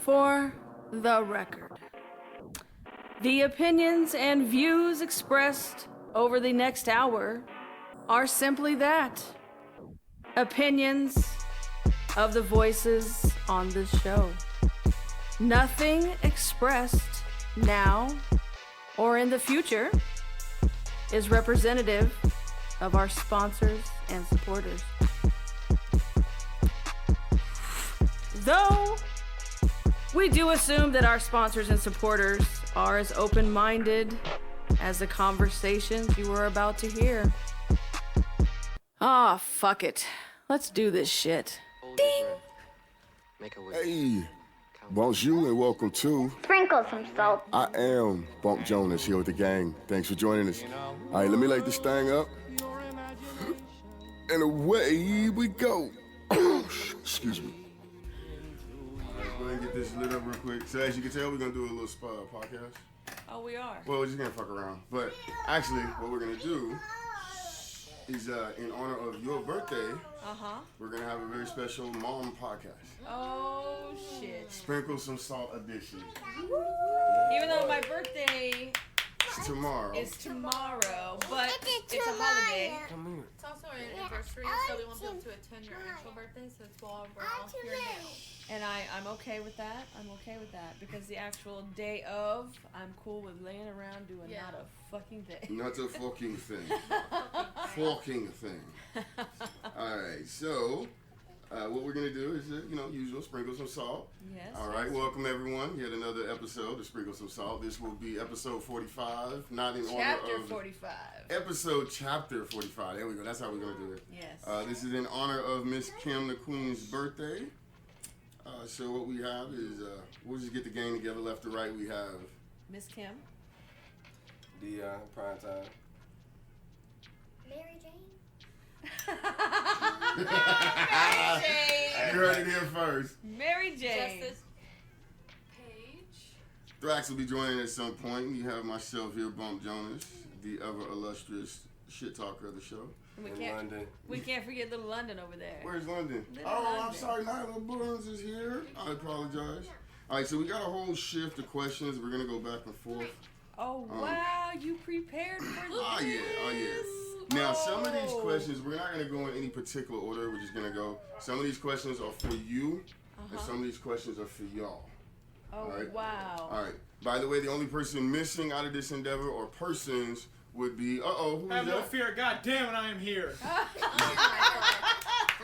For the record, the opinions and views expressed over the next hour are simply that. Opinions of the voices on this show. Nothing expressed now or in the future is representative of our sponsors and supporters. Though we do assume that our sponsors and supporters are as open-minded as the conversations you are about to hear. Ah, fuck it. Let's do this shit. Ding! Hey, bonjour and welcome to SprinkleSumSalt. I am Bump Jonas here with the gang. Thanks for joining us. All right, let me light this thing up. And away we go. Excuse me. Go ahead and get this lit up real quick. So as you can tell, we're going to do a little podcast. Oh, we are? Well, we're just going to fuck around. But actually, what we're going to do is in honor of your birthday, we're going to have a very special mom podcast. Oh, shit. Sprinkle Some Salt edition. Even though my birthday It's tomorrow. is tomorrow, but it's a holiday. Come here. It's also an anniversary, so we won't be able to attend your actual birthday, so it's while we're all here now. And I'm okay with that. I'm okay with that because the actual day of, I'm cool with laying around doing not a fucking thing. Not a fucking thing. Fucking thing. All right, so what we're going to do is, usual, sprinkle some salt. Yes. All right, welcome everyone. Yet another episode of Sprinkle Some Salt. This will be episode 45, not in Chapter honor of... 45. Episode chapter 45. There we go. That's how we're going to do it. Yes. This is in honor of Miss Kim the Queen's birthday. So what we have is, we'll just get the gang together left to right. We have... Miss Kim. Dion, prime time. Mary Jane. Mary Jane. You heard it here first. Mary Jane. Justice Page. Thrax will be joining at some point. You have myself here, Bump Jonas, the ever illustrious shit talker of the show. We In can't, London. we can't forget little London over there. Where's London? Little I'm London. sorry, Nyla Burns is here. I apologize. All right, so we got a whole shift of questions. We're gonna go back and forth. Oh, wow, you prepared for this. Oh yeah. Now, some of these questions, we're not gonna go in any particular order. We're just gonna go. Some of these questions are for you, and some of these questions are for y'all. Oh, All right. wow. All right. By the way, the only person missing out of this endeavor or persons would be, who Have is no that? fear, God damn it, I am here.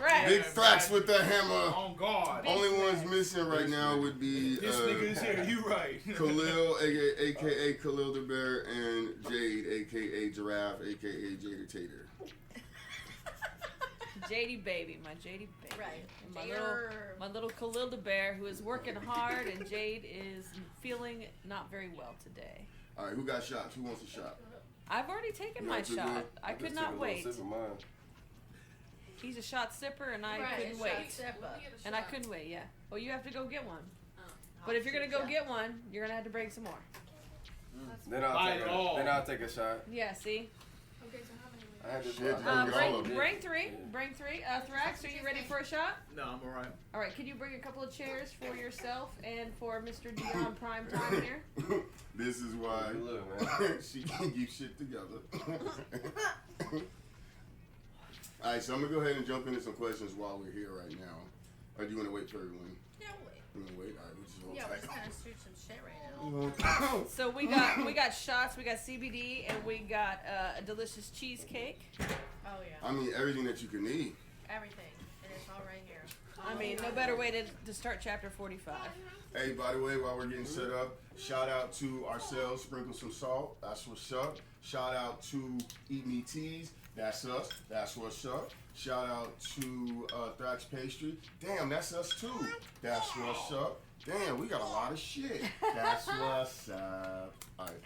Right. Big Thrax with the hammer. On guard. Only ones missing right now would be This nigga is here, you right. Khalil, aka Khalil the Bear, and Jade, aka Giraffe, aka Jada Tater. JD baby, my JD baby. Right. And my little Khalil the Bear, who is working hard, and Jade is feeling not very well today. All right, who got shots? Who wants a shot? I've already taken You my want to shot. go? I could Just not took a little wait. sip of mine. He's a shot sipper, and I couldn't shot wait. sipper. And I couldn't wait, yeah. Well, you have to go get one. But if you're going to go get one, you're going to have to bring some more. Then Buy it all. I'll take a shot. Yeah, see? Okay, so how many I had this Shit, one. you gotta get all of them. Bring three. Bring three. Thrax, are you ready for a shot? No, I'm alright. All right, can you bring a couple of chairs for yourself and for Mr. Dion Prime Time here? This is why Good look, man. she can keep shit together. All right, so I'm gonna go ahead and jump into some questions while we're here right now. Or do you want to wait for everyone? Yeah, wait. You want to wait? All right, we just hold Yeah, we're tight. just gonna shoot some shit right now. So we got shots, we got CBD, and we got a delicious cheesecake. Oh yeah. I mean, everything that you can need. Everything. And it's all right here. I mean, no better way to start chapter 45. Hey, by the way, while we're getting set up, shout out to ourselves, Sprinkle Some Salt. That's what's up. Shout out to Eat Me Teas. That's us. That's what's up. Shout out to Thrax Pastry. Damn, that's us too. That's what's up. Damn, we got a lot of shit. That's what's up. All right.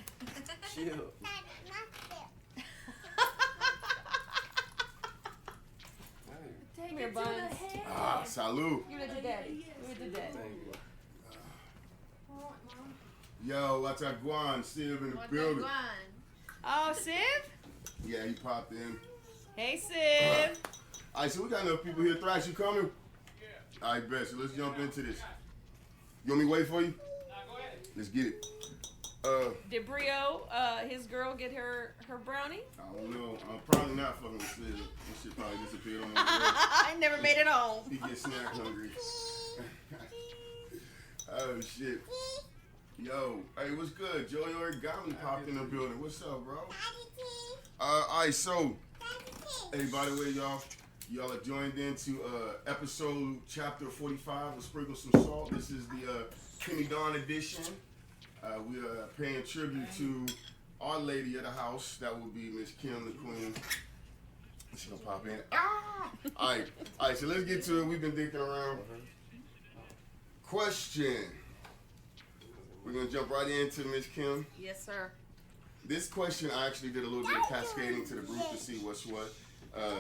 Chill. Come here, Buns. Salud. Give it to Daddy. Give it to Daddy. Thank you. Yo, what's up, Guan? Steve in the building. Oh, Siv? Yeah, he popped in. Hey, Siv. All right, so we got enough people here. Thrax, you coming? Yeah. All right, bet. So let's jump into this. You want me to wait for you? Nah, go ahead. Let's get it. Did Brio, his girl, get her brownie? I don't know. I'm probably not fucking with Sid. This shit probably disappeared on my way. I never made it home. He gets snack hungry. Oh shit. Yo, hey, what's good? Joey Origami popped in the building. What's up, bro? Alright, so hey, by the way, y'all are joined into episode chapter 45 of Sprinkle Some Salt. This is the Kimmy Dawn edition. We are paying tribute to our lady of the house. That would be Miss Kim, the queen. She's gonna pop in. Alright, so let's get to it. We've been dicking around. Question. We're gonna jump right into Miss Kim. Yes, sir. This question, I actually did a little bit of cascading to the group to see what's what.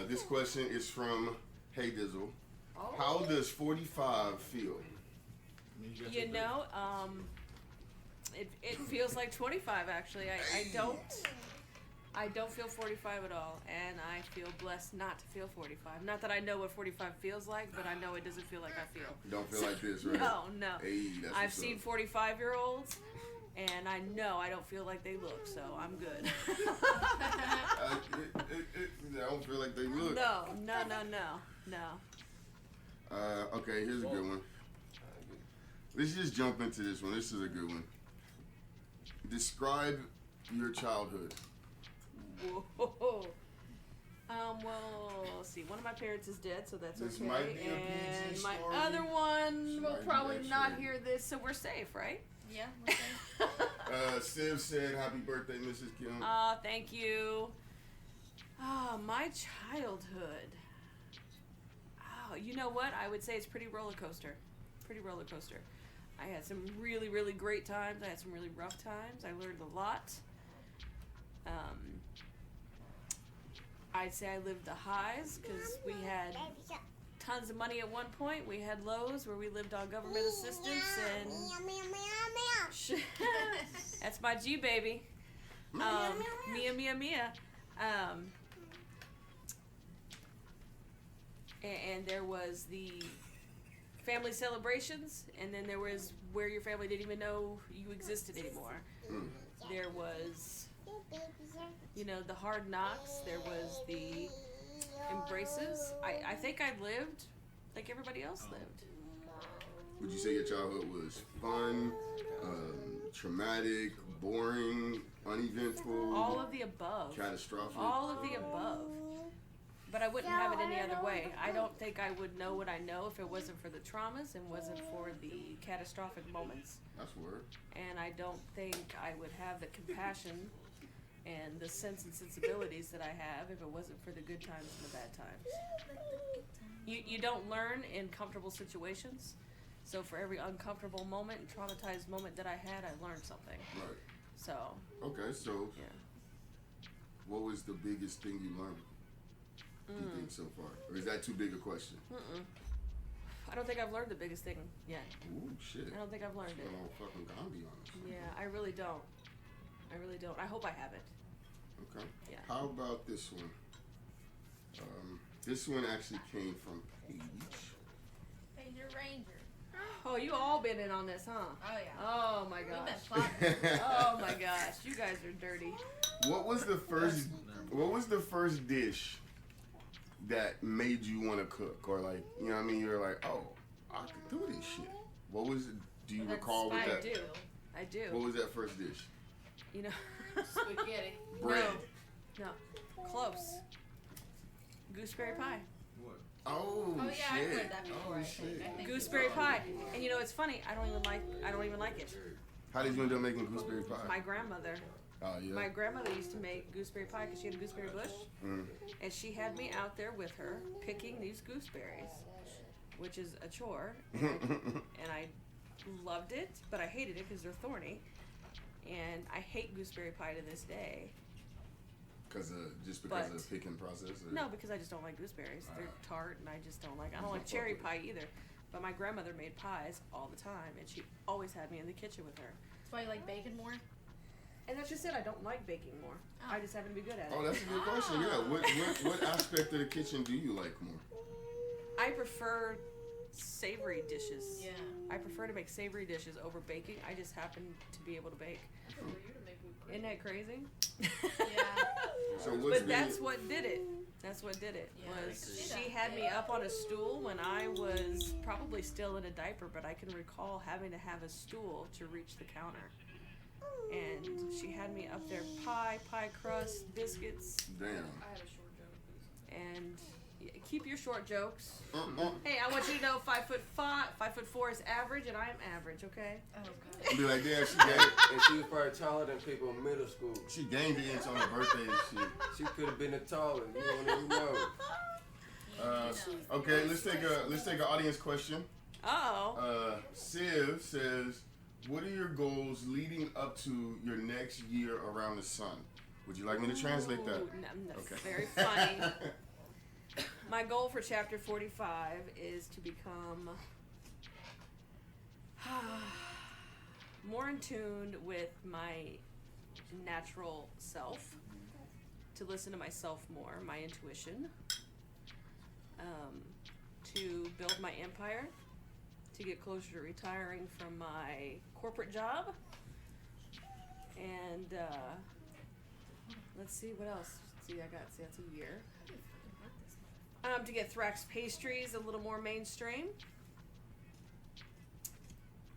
This question is from Hey Dizzle. How does 45 feel? You know, it feels like 25 actually. I don't feel 45 at all, and I feel blessed not to feel 45. Not that I know what 45 feels like, but I know it doesn't feel like I feel. Don't feel like this, right? No. Hey, that's I've what's seen up. 45-year-olds, and I know I don't feel like they look, so I'm good. I don't feel like they look. No. Okay, here's a good one. Let's just jump into this one. This is a good one. Describe your childhood. Whoa. Well, let's see. One of my parents is dead, so that's This okay. might be a And PG my story. other one will Might be probably not X-rated. hear this, so we're safe, right? Yeah. Okay. Siv said, "Happy birthday, Mrs. Kim." Thank you. My childhood. Oh, you know what? I would say it's pretty roller coaster. I had some really, really great times. I had some really rough times. I learned a lot. I'd say I lived the highs because we had tons of money at one point. We had lows where we lived on government assistance and that's my G baby. Mia. And there was the family celebrations, and then there was where your family didn't even know you existed anymore. There was, the hard knocks. There was the embraces. I think I lived like everybody else lived. Would you say your childhood was fun, traumatic, boring, uneventful, All of the above. catastrophic? All of the above. But I wouldn't have it any other way. I don't think I would know what I know if it wasn't for the traumas and wasn't for the catastrophic moments. That's word. And I don't think I would have the compassion and the sense and sensibilities that I have if it wasn't for the good times and the bad times. You don't learn in comfortable situations. So for every uncomfortable moment and traumatized moment that I had, I learned something. Right. So, Okay, so yeah. what was the biggest thing you learned? You think so far? Or is that too big a question? I don't think I've learned the biggest thing yet. Ooh, shit. I don't think I've learned it. Oh, fucking Gandhi on us. Yeah, I really don't. I hope I haven't. Okay. Yeah. How about this one? This one actually came from Paige. Ranger. Uh, Oh, you all been in on this, huh? Oh yeah. Oh my We've been gosh. plotting. Oh my gosh, you guys are dirty. What was the first dish that made you want to cook, or like, you know what I mean? You're like, oh, I could do this shit. What was it? Do you recall what I that? do. I do. What was that first dish? You know. Spaghetti. Bread. No. Close. Gooseberry pie. What? Oh, Oh yeah, shit. I've heard that before. Oh I shit. think. Gooseberry pie. And you know it's funny. I don't even like it. How did you end up making gooseberry pie? My grandmother. Oh yeah. My grandmother used to make gooseberry pie because she had a gooseberry bush, and she had me out there with her picking these gooseberries, which is a chore, and I loved it, but I hated it because they're thorny, and I hate gooseberry pie to this day. Just because of the picking process? Or? No, because I just don't like gooseberries. They're tart, and I just don't like. I don't like cherry pie either. But my grandmother made pies all the time, and she always had me in the kitchen with her. That's why you like bacon more. And that's just it. I don't like baking more. Oh. I just happen to be good at it. Oh, that's a good question. Yeah. What aspect of the kitchen do you like more? I prefer savory dishes. Yeah. I prefer to make savory dishes over baking. I just happen to be able to bake. For you to make whipped cream. Isn't that crazy? Yeah. So what's But that's what did it. That's what did it. Yeah. Was she had me up on a stool when I was probably still in a diaper, but I can recall having to have a stool to reach the counter. And she had me up there, pie crust, biscuits, Damn. I have a short joke, please. and keep your short jokes. Hey, I want you to know 5'5", 5'4" is average, and I'm average, okay? Oh, God. Be like, damn, she gained, And she was probably taller than people in middle school. she gained the inch on her birthday and shit. She could have been the tallest. You don't even know. Okay, let's take an audience question. Oh, Civ says, what are your goals leading up to your next year around the sun? Would you like me to translate that? Ooh, that's Okay. very funny. My goal for chapter 45 is to become more in tune with my natural self, to listen to myself more, my intuition, to build my empire, to get closer to retiring from my corporate job, and let's see what else. That's a year. To get Thrax pastries a little more mainstream.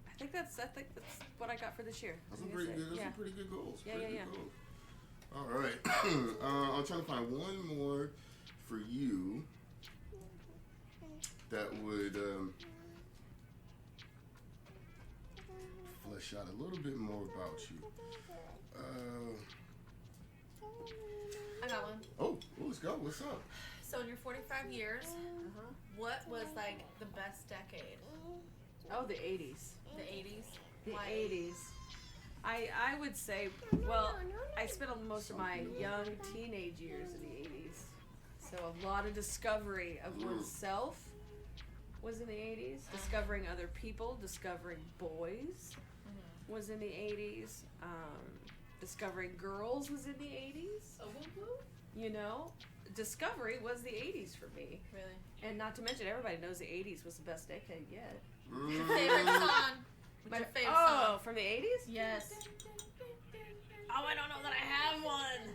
I think that's what I got for this year. That's I some think pretty that's good. it. That's some pretty good goals. Yeah, Pretty yeah, good yeah. goals. All right. I'm trying to find one more for you that would flesh out a little bit more about you. I got one. Oh, let's go. What's up? So in your 45 years, what was like the best decade? Oh, the 80s. The 80s? The Why? 80s. I would say, well, I spent most of my young teenage years in the 80s. So a lot of discovery of oneself was in the 80s. Discovering other people, discovering boys was in the 80s. Discovering girls was in the 80s. Oh, woo woo? You know, discovery was the 80s for me. Really? And not to mention, everybody knows the 80s was the best decade yet. Your favorite song? What's your favorite Oh, song? from the 80s? Yes. Oh, I don't know that I have one.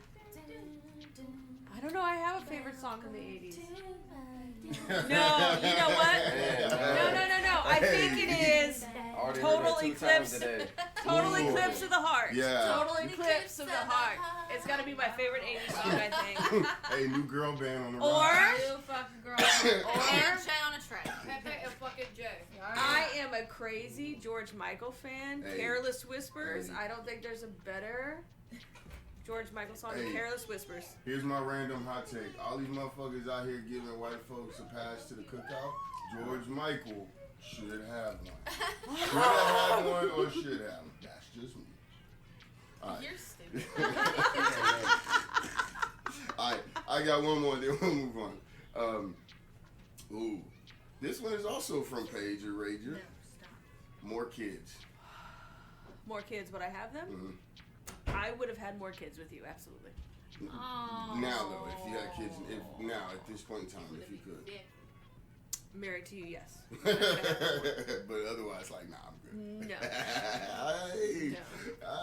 I don't know. I have a favorite song from the 80s. No, you know what? No. I think it is Already Total heard that 2 Eclipse. times today. Total Ooh. Eclipse of the Heart. Yeah. Total Eclipse of the Heart. It's got to be my favorite 80s song, I think. Hey, new girl band on the Or rise. You fucking girl. Or Shay on a track. Pepe and fucking J. I am a crazy George Michael fan. Hey. Careless Whispers. Hey. I don't think there's a better George Michael song than Hey. Careless Whispers. Here's my random hot take. All these motherfuckers out here giving white folks a pass to the cookout. George Michael should have one. Should have had one or should have one. That's just me. All right. You're stupid. All right. I got one more, then we'll move on. Ooh. This one is also from Pager Rager. No, stop. More kids. More kids, would I have them? Mhm. I would have had more kids with you, absolutely. Oh. Now, though, if you had kids, now, at this point in time, if you could. Married to you, yes. But otherwise, like, nah, I'm good. No. Hey, No.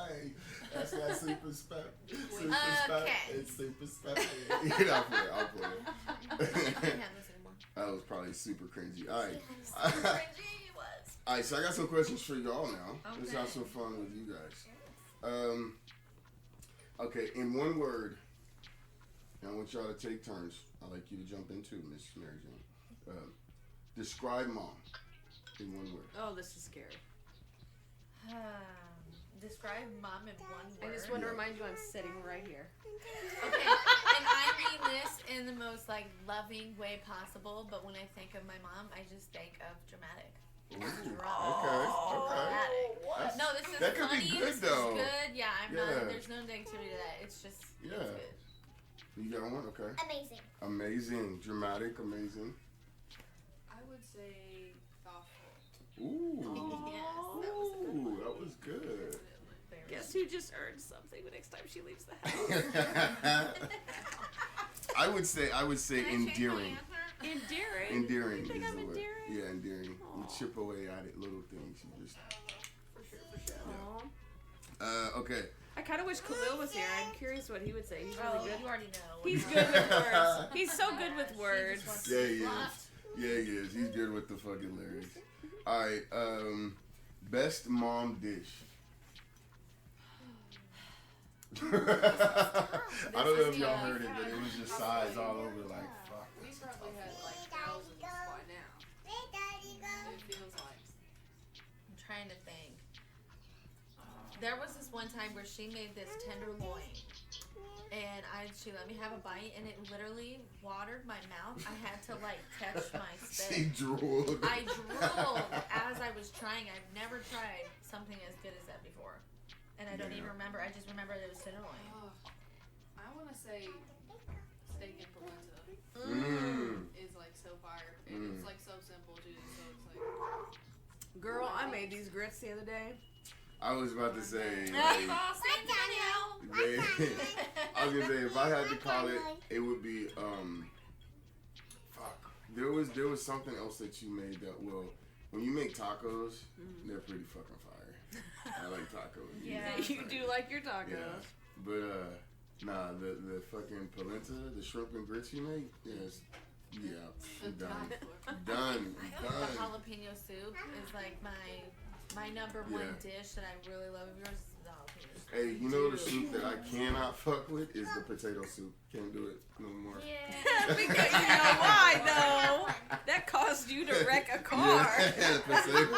hey, that's that super spec. Super Okay. It's super spec. You know, I'll play it. I can't have this anymore. That was probably super cringy. All right. Super cringy it was. All right, so I got some questions for y'all now. Let's have Okay. some fun with you guys. Okay, in one word, I want y'all to take turns. I'd like you to jump in too, Miss Mary Jane. Describe mom in one word. Oh, this is scary. Describe mom in one I word. just want to remind you I'm sitting right here. Okay, and I mean this in the most like loving way possible. But when I think of my mom, I just think of dramatic. Ooh, Dramatic. That's- No, this is that could funny. be good, This though. is good. Yeah, I'm Yeah. not. There's no negativity to that. It's just. Yeah. It's good. You got one? Okay. Amazing. Amazing. Dramatic. Amazing. I would say thoughtful. Ooh. Yes, that was a good Ooh, one. that was good. Very Guess who just earned something the next time she leaves the house? I would say Can I change my endearing. answer? Endearing. Endearing You think is I'm the word. endearing? Yeah, endearing. chip away at it, little things. You just. For sure. Aw. Okay. I kind of wish Khalil was here. I'm curious what he would say. He's really good. You already know. He's good with words. He's so good with words. Yeah, he is. Yeah, he is. He's good with the fucking lyrics. All right. Best mom dish. I don't know if y'all heard it, but it was just sides all over. Like, fuck. We probably had like thousands by now. It feels like. I'm trying to think. There was this one time where she made this tenderloin, and she let me have a bite, and it literally watered my mouth. I had to like catch my She spit. drooled. I drooled as I was trying. I've never tried something as good as that before, and I don't even remember. I just remember that it was tenderloin. Oh, I want to say steak and polenta is like so fire, and it's like so simple too. So it's like, girl, I made these grits the other day. I was about to say. Hey, Like, Boston, Danielle. I was gonna say if I had to call it, it would be fuck. There was something else that you made that when you make tacos, they're pretty fucking fire. I like tacos. Yeah. You do like your tacos. Yeah. But nah, the fucking polenta, the shrimp and grits you make, yes. Yeah, I'm done. Done. The jalapeno soup is like my number one dish that I really love of yours is the jalapeno soup. Hey, you know the soup that I cannot fuck with is the potato soup. Can't do it no more. Yeah. Because you know why though? That caused you to wreck a car. Yeah, potato. You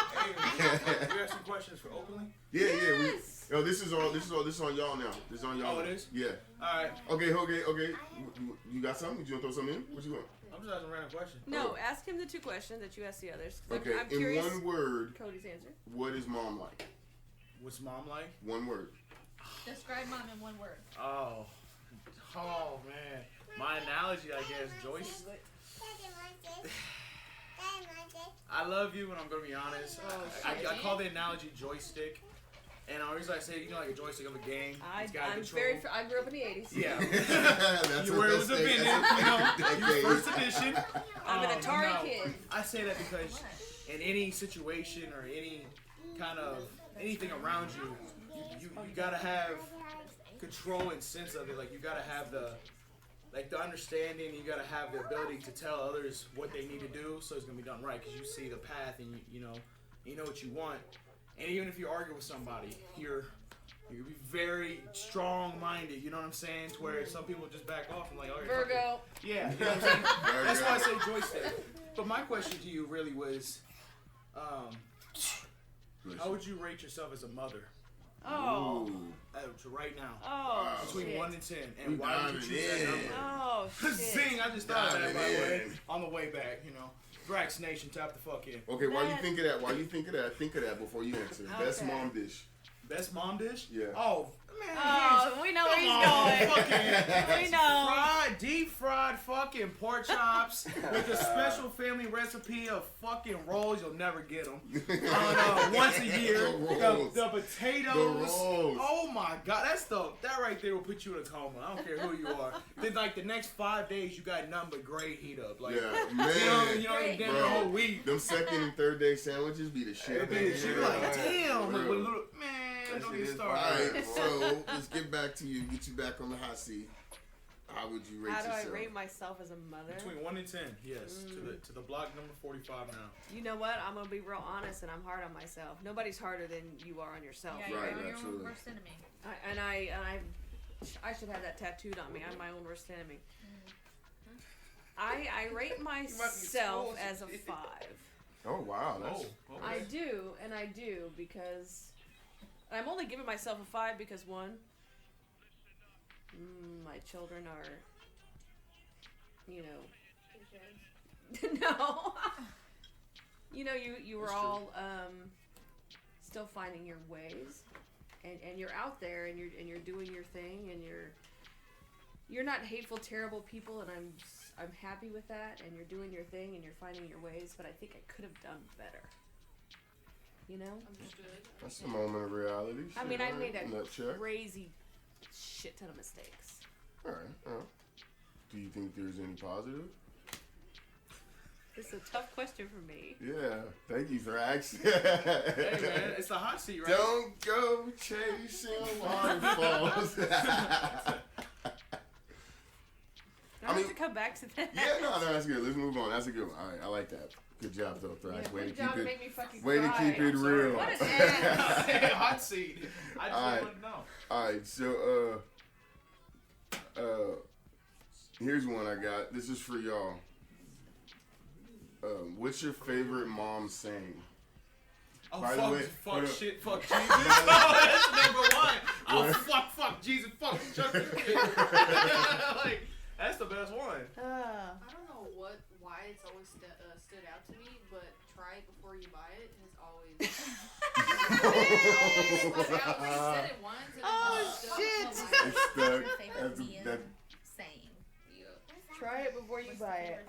have some questions for openly? Yeah. Yes. This is on y'all now. This is on y'all. Oh, it is? Yeah. All right. Okay. You got something? You want to throw something in? What you want? I'm just asking a random question. No, ask him the two questions that you asked the others. 'Cause Okay. I'm curious. In one word, Cody's answer. what is mom like? What's mom like? One word. Describe mom in one word. Oh man. My analogy, I guess, Joyce. I love you, and I'm gonna be honest. I call the analogy joystick, and the reason I say, like a joystick of a game. It's got control. I grew up in the 80s. Yeah. That's Where it was a vintage, first edition. I'm an Atari kid. I say that because in any situation or any kind of anything around you, you gotta have control and sense of it. Like you gotta have the understanding. You gotta have the ability to tell others what they need to do, so it's gonna be done right. Because you see the path and you know what you want. And even if you argue with somebody, you're be very strong-minded. You know what I'm saying? To where some people just back off and like, oh, you're Virgo. yeah, you know what I'm saying? That's why I say joystick. But my question to you really was, how would you rate yourself as a mother? Oh. To right now. Oh. Between shit. 1 and 10. And why would you choose that number? Oh shit. Zing! I just thought of that, by the way. in. On the way back, Drax Nation, tap the fuck in. Okay, while you think of that, think of that before you answer. Best Okay. mom dish. Best mom dish? Yeah. Oh, man. Oh, we know where he's going. We know. Deep fried fucking pork chops with a special family recipe of fucking rolls. You'll never get them. Once a year. The potatoes. The rolls. Oh my god, that right there will put you in a coma. I don't care who you are. Then like the next 5 days, you got nothing but great heat up. Like, Yeah, man. you know, Great. damn Bro. the whole week. Them second and third day sandwiches be the shit. She like, damn, For with real. little, man, don't get All started. right, so let's get back to you. Get you back on the hot seat. How would you rate How do yourself? I rate myself as a mother? Between 1 and 10, yes. To the block number 45 now. You know what? I'm gonna be real honest, and I'm hard on myself. Nobody's harder than you are on yourself. Yeah, Right, you're your absolutely. worst enemy. I should have that tattooed on me. I'm my own worst enemy. I rate myself as a 5. Oh wow, that's okay. I do because I'm only giving myself a 5 because one, my children are, no, you were That's all still finding your ways, and you're out there and you're doing your thing, and you're not hateful, terrible people, and I'm happy with that, and you're doing your thing and you're finding your ways, but I think I could have done better. Understood. that's a moment of reality. I mean, I made a nut check. crazy shit ton of mistakes. All right. Do you think there's any positive? This is a tough question for me. Yeah, thank you for asking. Hey man, it's the hot seat, right? Don't go chasing waterfalls. I have to come back to that. Yeah, no, that's good. Let's move on. That's a good one. All right, I like that. Good job, though, Thrash. Yeah, way good to job keep make me fucking it. Way to cry. keep it I'm sorry. real. What an ass. Hot seat. I just Alright. want to know. All right, so here's one I got. This is for y'all. What's your favorite mom saying? Oh, By the fuck, way, fuck hold up. shit, fuck Jesus. Oh, that's number one. Oh, fuck Jesus, fuck Chuck. Like, that's the best one. I don't know why it's always stood out to me, but try it before you buy it has always. I always said it once. And Oh, shit. It's stuck. Favorite That's- meal that- saying. Try it before you buy it.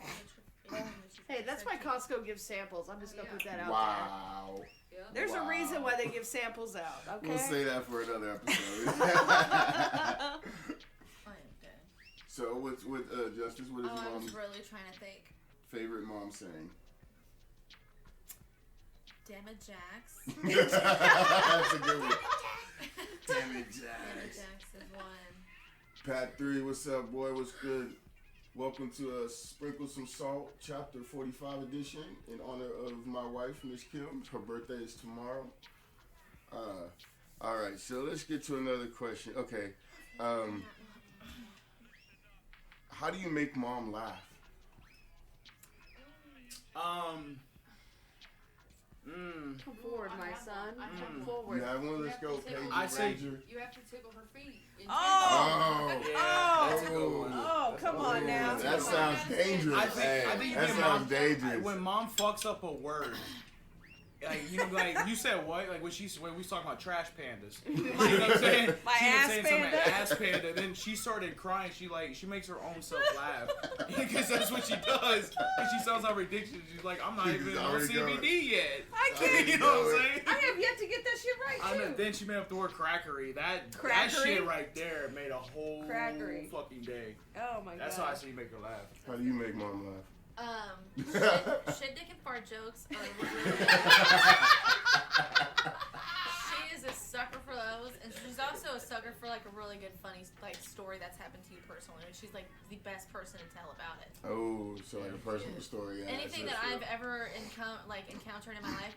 Hey, that's why Costco gives samples. I'm just gonna put that out Wow. Yeah. there. There's a Wow. reason why they give samples out. Okay. We'll say that for another episode. I am dead. So, what's Justice? What is Oh, I mom's was really trying to think. favorite mom saying? Damn it, Jax. That's a good one. Damn it, Damn it, Jax. Jax is one. Pat 3, what's up, boy? What's good? Welcome to Sprinkle Some Salt, Chapter 45 edition, in honor of my wife, Miss Kim. Her birthday is tomorrow. All right, so let's get to another question. Okay, how do you make mom laugh? Come forward, my son. Come You forward. have one? Let's go, Paige I'd say- Ranger. You have to tickle her feet. Oh! Yeah, that's a good Oh. one. Oh, come on now. That sounds dangerous. I think you That get sounds mom. dangerous. When mom fucks up a word, like you said what? Like when we was talking about trash pandas. You know what I'm saying? My She was ass saying something panda? ass panda. Then she started crying. She makes her own self laugh because that's what she does. And she sounds how ridiculous. She's like, I'm not She's even on already CBD going. yet. I can't. You know what I'm saying? I have yet to get that shit right too. Then she made up the word crackery. That Crackery? shit right there made a whole Crackery. fucking day. Oh my That's god. how I see you make her laugh. How do you make mom laugh? Shit, dick, and fart jokes are really She is a sucker for those, and she's also a sucker for like a really good funny like story that's happened to you personally. And she's like the best person to tell about it. Oh, so like a personal story. Yeah, Anything that I've ever encountered in my life.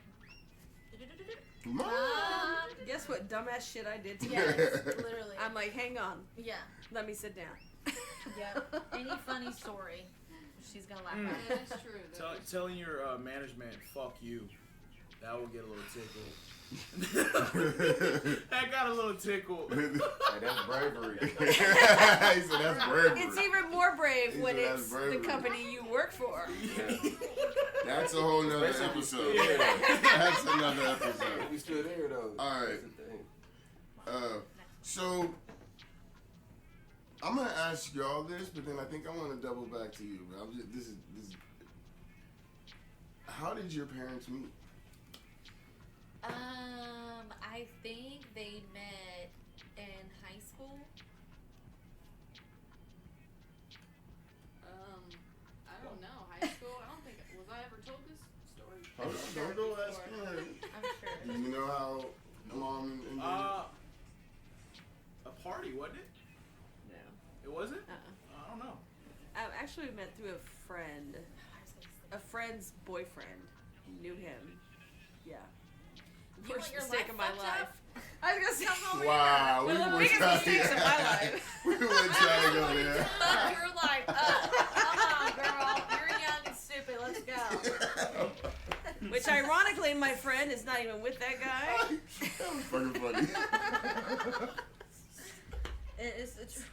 Mom. Guess what dumbass shit I did Yes, today? literally. I'm like, hang on, Yeah. let me sit down. Yep. Any funny story, she's gonna laugh at. That is true. Telling your management, fuck you, that will get a little tickle. That got a little tickle. Hey, that's bravery. He said that's bravery. It's even more brave He when said that's it's the bravery. company you work for. Yeah. That's a whole nother Especially if you episode. still here. That's another episode. If you still there though. All right. That's the thing. So I'm gonna ask y'all this, but then I think I want to double back to you. But this is. How did your parents meet? I think they met in high school. I don't know. High school. I don't think was I ever told this story. Don't go ask her. I'm sure. Do you know how mom and dad? A party, wasn't it? No. It wasn't? Uh-uh. I don't know. I actually met through a friend. A friend's boyfriend. Knew him. Yeah. You First want your mistake life of my fucked life. up? I was gonna say, Wow, one of the were biggest trying- mistakes of my life. We were trying to go there. Fuck your life up. Come on, girl. You're young and stupid. Let's go. Which ironically, my friend is not even with that guy. That was fucking funny. It's the truth.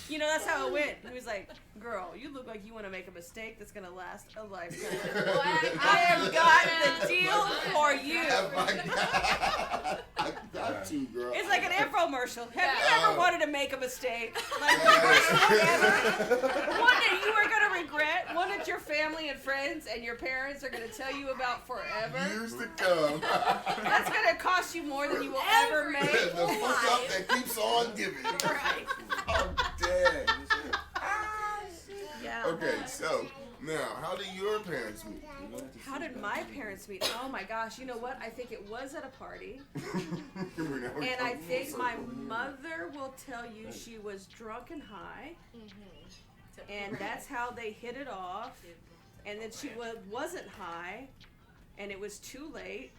You know, that's how it went. He was like, girl, you look like you want to make a mistake that's going to last a lifetime. I have got the deal for you. I got to, girl. It's like an infomercial. Have you Yeah. ever wanted to make a mistake? Like the worst one ever? One that you are going to regret? One that your family and friends and your parents are going to tell you about forever? Years to come. That's going to cost you more than you will ever The make. fuck up that keeps on giving. Right. Oh, damn. Yeah. Okay, so Now, how did your parents meet? How did my parents meet? Oh my gosh, you know what? I think it was at a party. And I think my mother will tell you she was drunk and high. And that's how they hit it off. And then she wasn't high. And it was too late.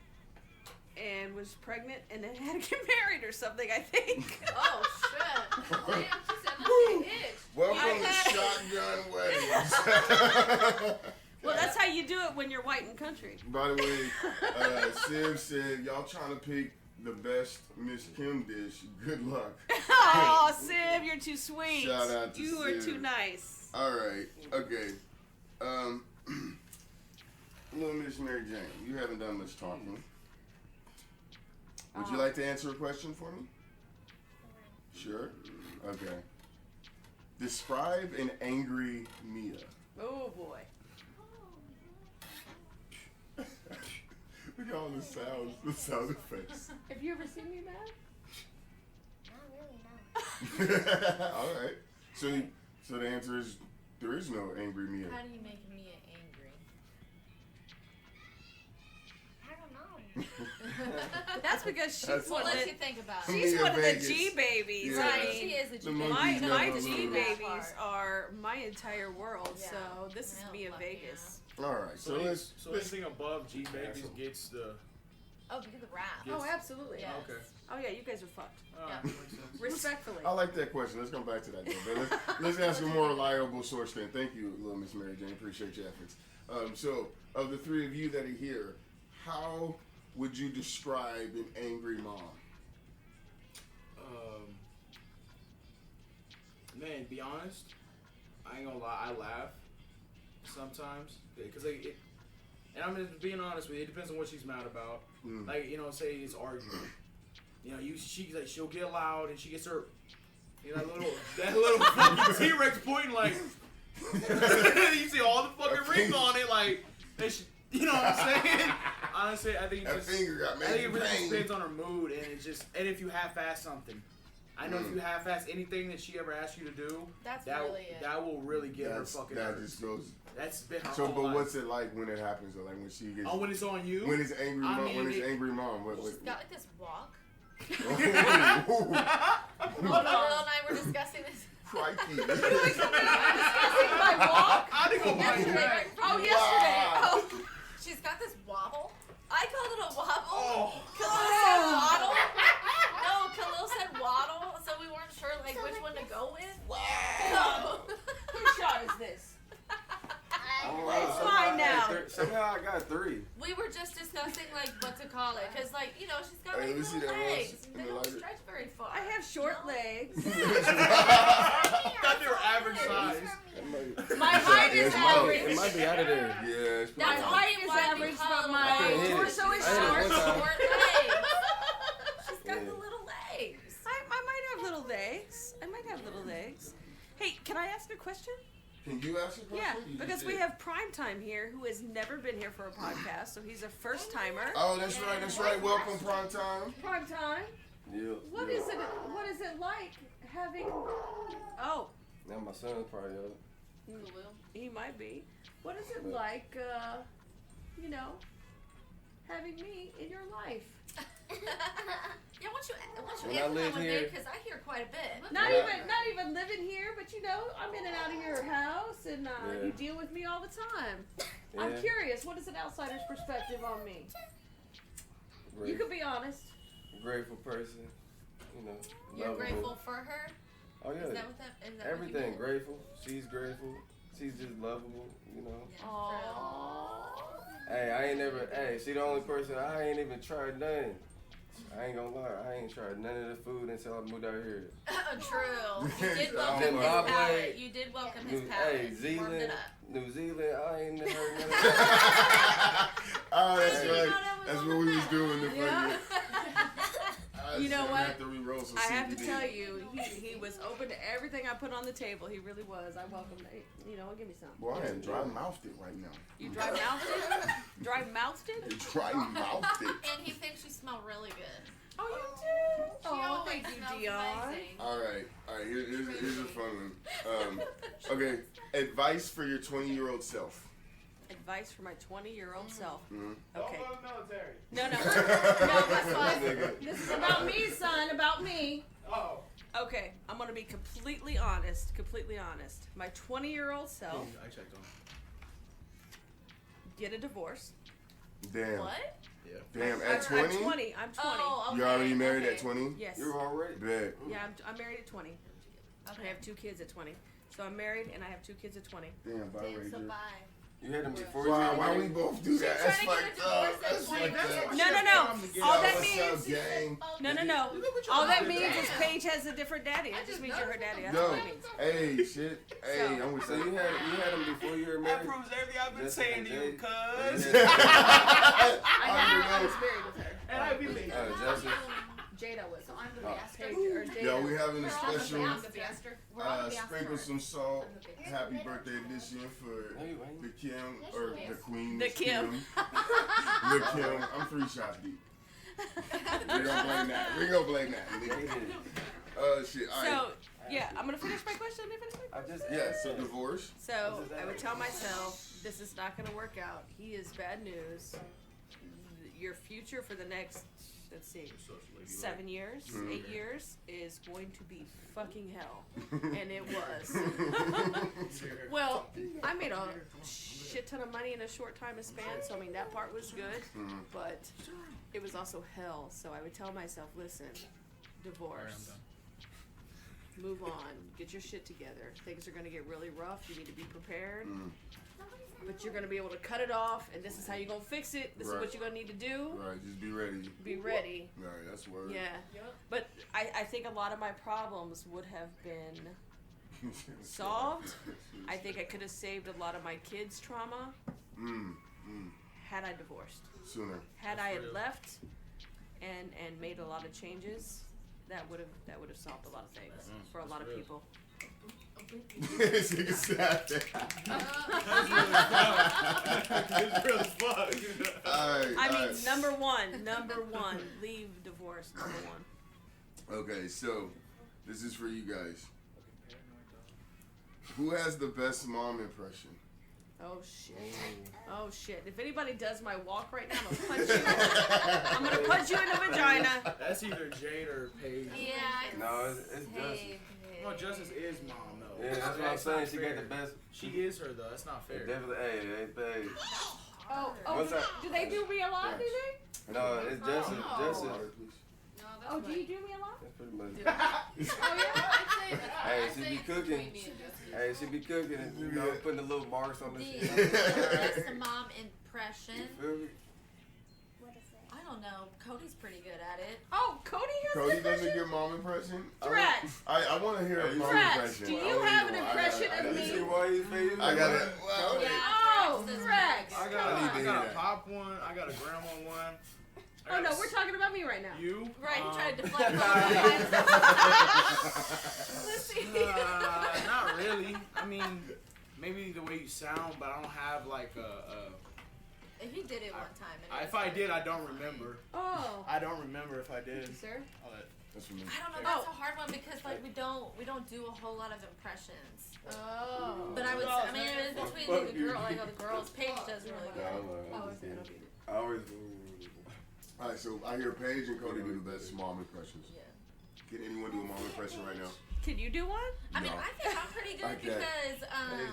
And was pregnant and then had to get married or something, I think. Oh shit! Damn, she said my itch. Welcome to Shotgun Weddings. Well, that's how you do it when you're white and country. By the way, Sim said, y'all trying to pick the best Miss Kim dish. Good luck. Oh, Sim, you're too sweet. Shout out to You are Sim. too nice. All right. Okay. Little Miss Mary Jane, you haven't done much talking. Would you like to answer a question for me? Sure. Okay. Describe an angry Mia. Oh boy. Look at all the sound effects. Have you ever seen me mad? All right. So the answer is there is no angry Mia. How do you make Mia angry? I don't know. That's because she's That's- one We'll of let the, you think about it. she's Mia one of the Vegas. G babies. Yeah. I Right, mean, she is a G The baby. monkeys my never G lose. babies are my entire world. Yeah. So this is Real Mia lucky, Vegas. All right. So let's anything above G babies gets the. Oh, because of the rap. Yes. Oh, absolutely. Yes. Okay. Oh yeah, you guys are fucked. Yeah. Makes sense. Respectfully. I like that question. Let's come back to that though. But let's ask a more reliable source then. Thank you, little Miss Mary Jane. Appreciate your efforts. So, of the three of you that are here, how would you describe an angry mom? Man, be honest, I ain't gonna lie, I laugh sometimes because and I'm just being honest with you. It depends on what she's mad about. Like say it's arguing. She'll get loud and she gets her, that little fucking T-Rex pointing like. You see all the fucking rings on it, like you know what I'm saying? Honestly, I think That finger got I think it major really pain. depends on her mood and if you half-ass something. I know if you half-ass anything that she ever asked you to do, That's that really it. that will really get her fucking That nervous. just goes. That's been her So, whole but life. what's it like when it happens? Or like when she gets. Oh, when it's on you? When it's angry I mom. mean, When it's it- angry mom. What? She's got like this walk. Ooh, Lil and I were discussing this. crikey. Discussing my walk. I think I'll find Yesterday, you. right? Oh, yesterday. Oh. She's got this wobble. I called it a wobble. Oh. Khalil said waddle. No, Khalil said waddle, so we weren't sure like which one to go with. No. Whose shot is this? It's mine now. Somehow I got 3. We were just discussing like what to call it, cause like she's got Hey, like let me see little that legs. once. They You don't like it? stretch very far. I have short legs. I thought they were average size. My height is It average. might be out of there. Yeah, it's My That's pretty height why is why we average, call but it a my wobble. hit it. torso is I hit it short. one time. Short legs. She's got Yeah. the little legs. I might have little legs. I might have little legs. Hey, can I ask a question? Can you ask a question? Yeah, You because just we did. have Primetime here who has never been here for a podcast, so he's a first timer. Oh, that's right. That's right. Welcome, Primetime. Primetime. Yeah. What is it? What is it like having? Oh, Now my son's probably up. Khalil. he might be. What is it like? Having me in your life. Yeah, once you When I answer that lived one, here- because I hear quite a bit. Not Yeah. even living here, but I'm in and out of your house, and Yeah. you deal with me all the time. Yeah. I'm curious. What is an outsider's perspective on me? You could be honest. Grateful person. You're Lovable. grateful for her? Oh yeah. Is that what that is? That Everything. What you mean? Grateful. She's grateful. She's just lovable. Yeah, Aww. Hey, I ain't never. Hey, she the only person I ain't even tried nothing. I ain't gonna lie. I ain't tried none of the food until I moved out here. True. You did welcome Then his Bob palate. Blade- You did welcome Hey, his palate. Warmed Zealand, it up. New Zealand. I ain't never heard none of that. Oh, that's I didn't right. know that was That's on what the we was map. doing. The Yeah. You know I what? have to re-roll some I have to CBD. tell you, he was open to everything I put on the table. He really was. I welcomed it. Give me some. Boy, I am dry mouthed it right now. You dry mouthed it? Dry mouthed it? Dry mouthed it. And he thinks you smell really good. Oh, you do? She Oh, always thank you, smells Dion. amazing. All right. Here's a fun one. Okay, Advice for your 20-year-old self. Advice for my 20-year-old self. Mm-hmm. Okay. Don't go to the military. No, that's fine. This is about me, son. About me. Oh. Okay, I'm gonna be completely honest. My 20-year-old self, I checked on. get a divorce. Damn. What? Yeah. Damn, I'm at 20? 20. I'm 20. Oh, okay. You're already married okay. at 20? Yes. You're already. Bet. Yeah, I'm married at 20. I have 2 kids at 20. So I'm married and I have 2 kids at 20. Damn, by Damn, so Ranger. bye. You had them before Why we both do that? That's trying to get a fucked divorce up. at That's 20. fucked up. No. All that What's means. up, gang? No. All that means is Paige has a different daddy. It just means you're her daddy. That's Yo, all it means. hey, shit. Hey, I'm with So you had them before you were That married? proves everything I've been Jessica saying to you, Jade. cuz. I was married with her. And I believe. Jessica. Jada was. So I'm the Oh. bastard. Paige or Jada. Yo, we having a We're all the special bastard. We're all the sprinkle bastard. some salt. Happy birthday edition for the Kim or the Queen. The Kim. The Kim. I'm 3 shots deep. We're gonna blame that. Shit. All right. So, yeah, I'm going to finish my question. Let me finish my question. Yeah. So divorce. So, I would tell myself, this is not going to work out. He is bad news. Your future for the next, let's see, 7 years, 8 years is going to be fucking hell. And it was. Well, I made a shit ton of money in a short time of span, so I mean, that part was good, but it was also hell. So I would tell myself, listen, divorce. Move on. Get your shit together. Things are going to get really rough. You need to be prepared. But you're going to be able to cut it off, and this is how you're going to fix it. This is what you're going to need to do. Right. Just be ready. Be ready. Right. That's word. Yeah. But I think a lot of my problems would have been solved. I think I could have saved a lot of my kids' trauma had I divorced. Sooner. Had I had left and made a lot of changes, that would have solved a lot of things for a lot of people. This nigga sad. It's real as fuck. Alright. I mean, number one, leave divorce. Number 1. Okay, so this is for you guys. Who has the best mom impression? Oh shit! If anybody does my walk right now, I'm gonna punch you. I'm gonna punch you in the vagina. That's either Jade or Paige. Yeah. No, it's Hey, Justice. No, Justice is mom though. Yeah, that's what I'm saying. She got the best. She is her though. That's not fair. Definitely. Hey, Paige. Oh, What's that? do they do me a lot? Do they? No, it's Justice. no. Justice. Water, please. No, that's Oh, do fine. you do me a lot? That's pretty much. Oh yeah, I'd say that. Hey, I'd she say be it's cooking. between me and Jessica. Hey, she be cooking and putting the little marks on the shit. That's the mom impression. Feel me? I don't know. Cody's pretty good at it. Oh, Cody has Cody an doesn't impression? get mom impression? Threat. I want to hear a mom Threat. impression. Do I you wanna have hear an one. impression I of gotta me? You see see one. why he's favorite? I got it. Wow. Yeah. Oh, Rex is Rex. I I got, need to I hear got a that. pop one. I got a grandma one. I Oh got no, we're talking about me right now. You? Right, he tried to Um, deflect all Let's see. Not really. I mean, maybe the way you sound, but I don't have like a He did it one time. And it if was I like- did, I don't remember. Oh, I don't remember if I did. sir. I'll let- That's for me. I don't know. That's a hard one because like we don't do a whole lot of impressions. Oh. But I would. I mean, it was between like, the girl, like the girls. Paige does really Yeah, good. I'm like, I always. Alright, so I hear Paige and Cody do the best mom impressions. Yeah. Can anyone do a mom impression right now? Can you do one? I mean, No. I think I'm pretty good I can't. because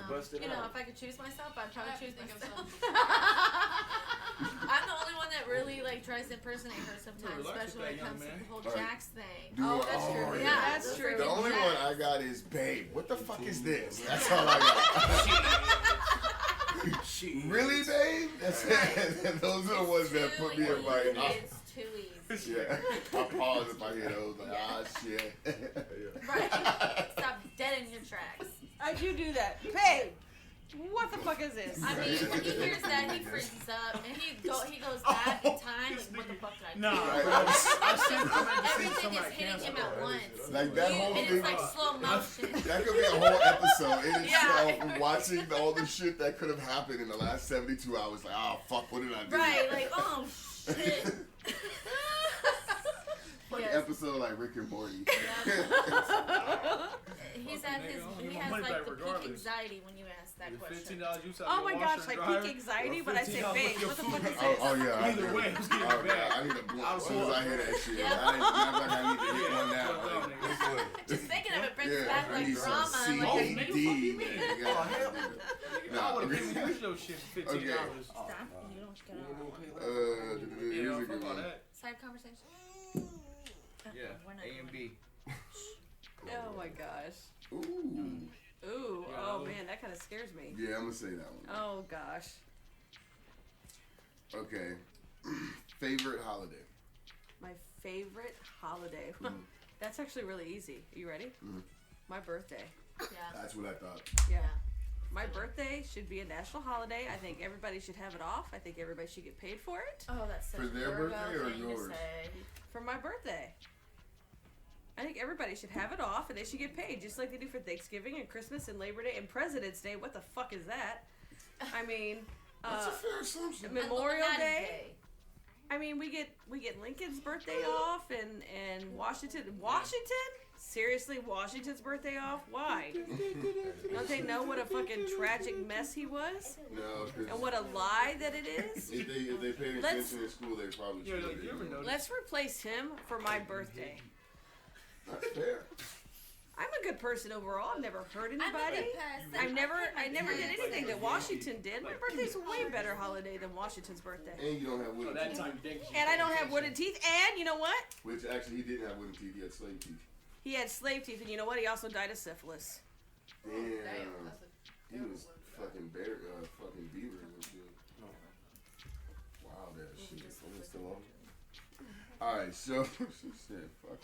bust it you know, out. if I could choose myself, I'd probably choose think of myself. I'm the only one that really like tries to impersonate her sometimes, relax especially when with it that, comes to young the whole All right. Jax thing. Do Oh, a- that's true. yeah. Yeah, that's those true. The freaking only Jax. one I got is, babe, what the fuck is this? That's all I got. Really, babe? That's it. Those are the ones that put me in my... It's too easy. Yeah. I pause if I hear those. Like, ah, shit. Right. Stop dead in your tracks. I do that. Babe, what the fuck is this? I mean, when he hears that, he freezes up and he goes back in time. Like, what the fuck did I do? Nah, Right. bro. I seen Everything somebody is hitting cancel him at that. once. Like that whole And thing. it's like slow motion. That could be a whole episode in itself Yeah. of watching all the shit that could have happened in the last 72 hours. Like, oh, fuck, what did I do? Right, like, oh shit. Like Yes. episode like Rick and Morty. He has money like back the regardless. peak anxiety when you ask that The question. $15 you sell Oh me my a gosh, washer like and dryer, peak anxiety, or but I say, $15 babe, with your what the food. fuck is Oh, this? oh yeah. I Either do. way, who's getting Oh, it back? I need a blunt as was soon as I full. hear that shit. Yeah. I need to hit one now. Well done, nigga. Just thinking of it brings Yeah, back I like need drama. some Like, nigga, fuck you CBD. mean? Yeah, Oh, hell. Nah, I would have okay. given you your shit for $15. Okay. stop. You don't get out. Yeah, Here's a fuck good all one. that. Side conversation. Yeah, We're not A and doing B. Oh my gosh. Ooh. Ooh, Yeah. oh man, that kind of scares me. Yeah, I'm gonna say that one. Oh gosh. Okay. Favorite holiday? My favorite holiday. That's actually really easy. Are you ready? Mhm. My birthday. Yeah. That's what I thought. Yeah. My birthday should be a national holiday. I think everybody should have it off. I think everybody should get paid for it. Oh, that's such For a their Virgo birthday or thing to yours? say. For my birthday. I think everybody should have it off and they should get paid just like they do for Thanksgiving and Christmas and Labor Day and President's Day. What the fuck is that? I mean, That's a fair assumption. Memorial Illuminati Day. I mean, we get Lincoln's birthday off and Washington. Seriously, Washington's birthday off? Why? Don't they know what a fucking tragic mess he was? No, And because what a lie that it is? if they paid Let's- attention in school, they probably Yeah, should. like, you ever notice? Let's replace him for my birthday. That's fair. I'm a good person overall. I've never hurt I'm a anybody. good person. I never did kids. anything that Washington did. My birthday's a way better holiday than Washington's birthday. And you don't have Oh, wooden that teeth. time you think. And I don't have wooden teeth. And you know what? Which actually he didn't have wooden teeth. He had slave teeth. He had slave teeth. And you know what? He also died of syphilis. Damn. Damn, that's a He was terrible one. fucking beaver and shit. Wow, that shit. It's still on. Alright, so she said fuck.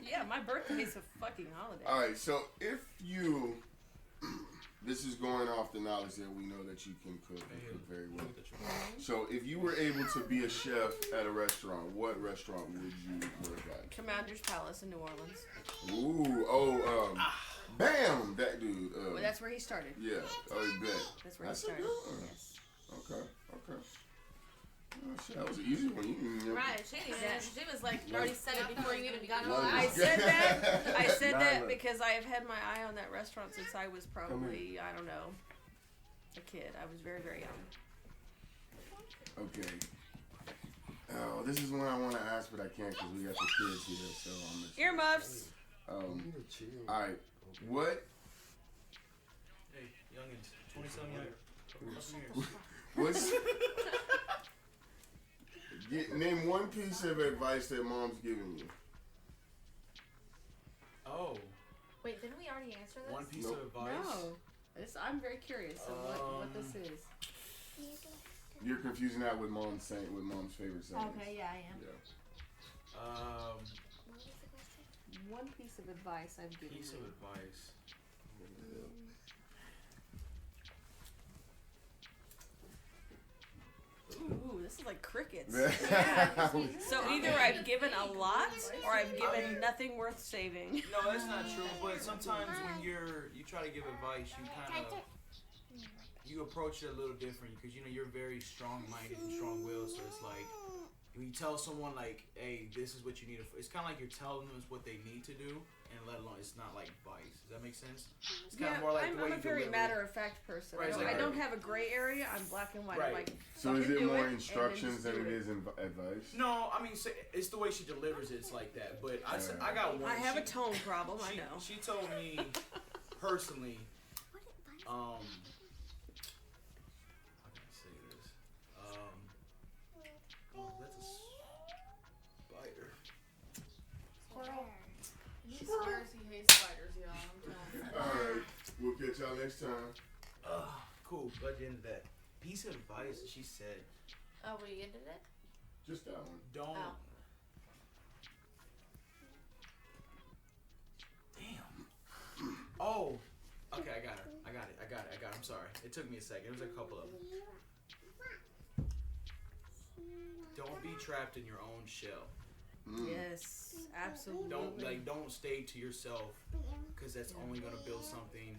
Yeah, my birthday's a fucking holiday. Alright, so if you this is going off the knowledge that we know that you can cook and cook very well. So if you were able to be a chef at a restaurant, what restaurant would you work at? Commander's Palace in New Orleans. Ooh, bam! That dude. Well, that's where he started. Yeah, I bet. That's where That's he a started. good one. Yes. Okay. Oh, shit, that was an easy one. You didn't even Right, she didn't even, she was like, already said it before you even got it all Nice. I out. said that. I said that Nyla. because I have had my eye on that restaurant since I was probably, I don't know, a kid. I was very, very young. Okay. Oh, this is one I want to ask, but I can't because we got the kids here. So I'm just, Earmuffs. all right. What? Hey, youngins, 20-something years. What's? Name one piece of advice that mom's given you. Oh, Wait, didn't we already answer this? one piece Nope. of advice. No. I'm very curious of what this is. You're confusing that with mom's favorite saying. Okay, yeah, I am. Yeah. One piece of advice I've given Piece you. of advice. Ooh, this is like crickets. Yeah. So either I've given a lot or I've given nothing worth saving. No, that's not true. But sometimes when you try to give advice, you approach it a little different because you're very strong-minded and strong-willed. So it's like when you tell someone like, "Hey, this is what you need," it's kind of like you're telling them what they need to do, and let alone it's not like advice. Does that make sense? It's kind of more like the way I'm a you very deliver it. matter-of-fact person. Right, I don't have a gray area. I'm black and white. Right. I'm like, So is fucking it do more and then instructions just than do it is advice? No, I mean it's the way she delivers it. It's like that. But I got one. I have She- a tone problem. I She, know. she told me personally, how can I say this? Oh, that's a spider. He swears he hates spiders, y'all. I'm telling you. Alright, we'll catch y'all next time. Cool. Glad you ended that. Piece of advice that she said. Oh, we ended it? Just that one. Don't. Oh. Damn. Oh. Okay, I got her. I got it. I'm sorry. It took me a second. It was a couple of them. Don't be trapped in your own shell. Yes, absolutely. Don't stay to yourself, because that's only gonna build something.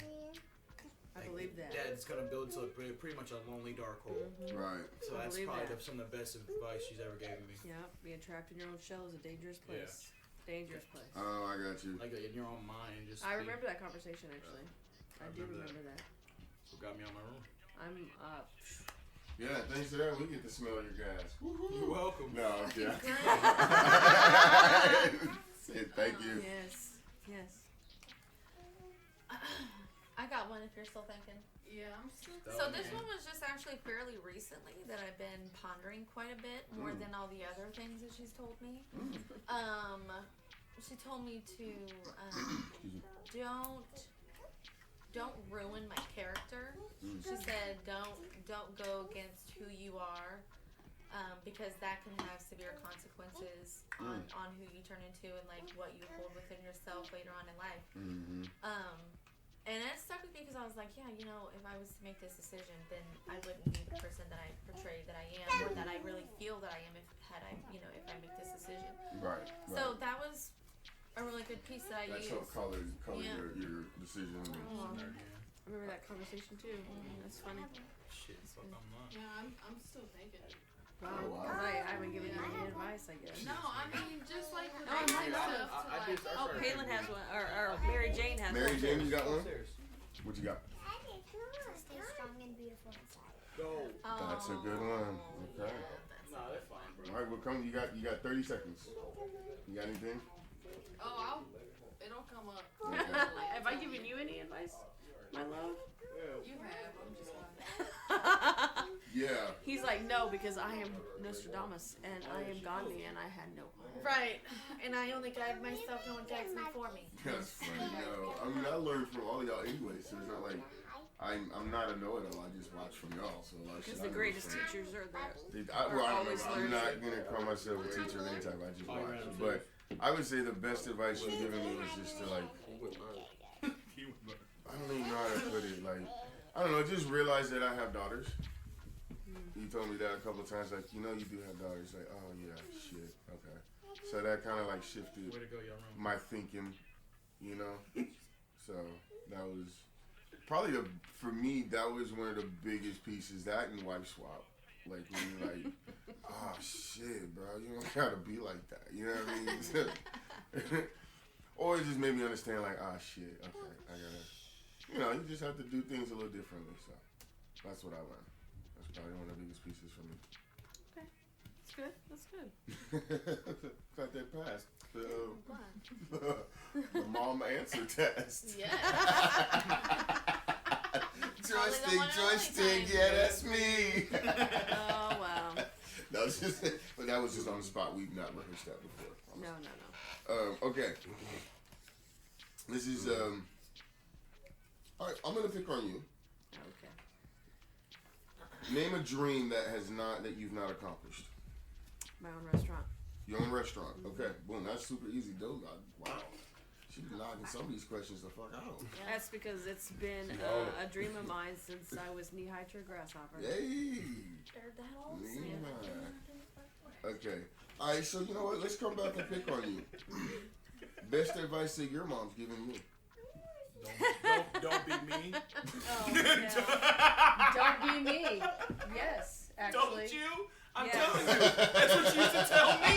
I believe that. That's gonna build to pretty much a lonely dark hole. Right. So I that's believe probably that. some of the best advice she's ever given me. Yeah, being trapped in your own shell is a dangerous place. Dangerous place. Oh, I got you. Like in your own mind, just. I remember that conversation actually. I do remember remember that. What got me out my room? I'm Yeah, thanks to that, we get to smell your gas. Woo-hoo. You're welcome. No, I'm kidding. Say thank you. Yes. I got one if you're still thinking. Yeah, I'm still. So this one was just actually fairly recently that I've been pondering quite a bit more than all the other things that she's told me. She told me to don't ruin my character. She said don't go against who you are, because that can have severe consequences on who you turn into and like what you hold within yourself later on in life. And it stuck with me because I was like, yeah, you know, if I was to make this decision, then I wouldn't be the person that I portray that I am, or that I really feel that I am if I make this decision. Right. So that was a really good piece that I That's used. what colored your decision. I remember that conversation too. That's funny. Shit, fuck, I'm not. Yeah, I'm still thinking. Wow. Oh, wow. 'Cause I haven't given you any advice, I guess. No, I mean just like with Oh, all my my God. stuff to I like. did start Oh, trying to Palin think. has one, or Mary Jane has Mary one. Jane, you got one? Upstairs. What you got? Stay strong and beautiful inside. Go. That's a good one. Okay. Nah, they're fine, bro. All right, well, come. You got 30 seconds. You got anything? Oh, it'll come up. Okay. Have I given you any advice, my love? You have. I'm just like. Yeah. He's like, no, because I am Nostradamus and I am Gandhi and I had no hope. Right, and I only guide myself. No one guides me for me. That's funny. No, I mean, I learned from all of y'all anyway, so it's not like I'm not a know-it-all. I just watch from y'all. So like, Because the greatest teachers are there. I'm not gonna call myself a teacher of any type. I just watch. But I would say the best advice you've given me was just to like. I don't even know how to put it. Like, I don't know. Just realize that I have daughters. You told me that a couple of times. Like, you know, you do have daughters. Like, oh yeah, shit. Okay. So that kind of like shifted Way to go, y'all. my thinking. You know. So that was probably for me. That was one of the biggest pieces. That and wife swap. Like when you're like, oh shit, bro, you don't gotta be like that. You know what I mean? Or it just made me understand like, ah shit, okay, I gotta. You know, you just have to do things a little differently. So that's what I learned. That's probably one of the biggest pieces for me. Okay. That's good. That's good. Got that passed. The mom answer test. Yeah. Joystick, yeah, that's me. Oh, wow. That was just on the spot. We've not rehearsed that before. No. Okay. This is all right, I'm gonna pick on you. Okay. Name a dream that you've not accomplished. My own restaurant. Your own restaurant. Okay, boom. That's super easy, dude. Wow, she's knocking some of these questions the fuck out. That's because it's been a dream of mine since I was knee-high to a grasshopper. Yay! Okay. All right. So you know what? Let's come back and pick on you. Best advice that your mom's given you. Don't be me. Oh, yeah. Don't be me. Yes, actually. Don't you? I'm Yes. telling you. That's what you used to tell me.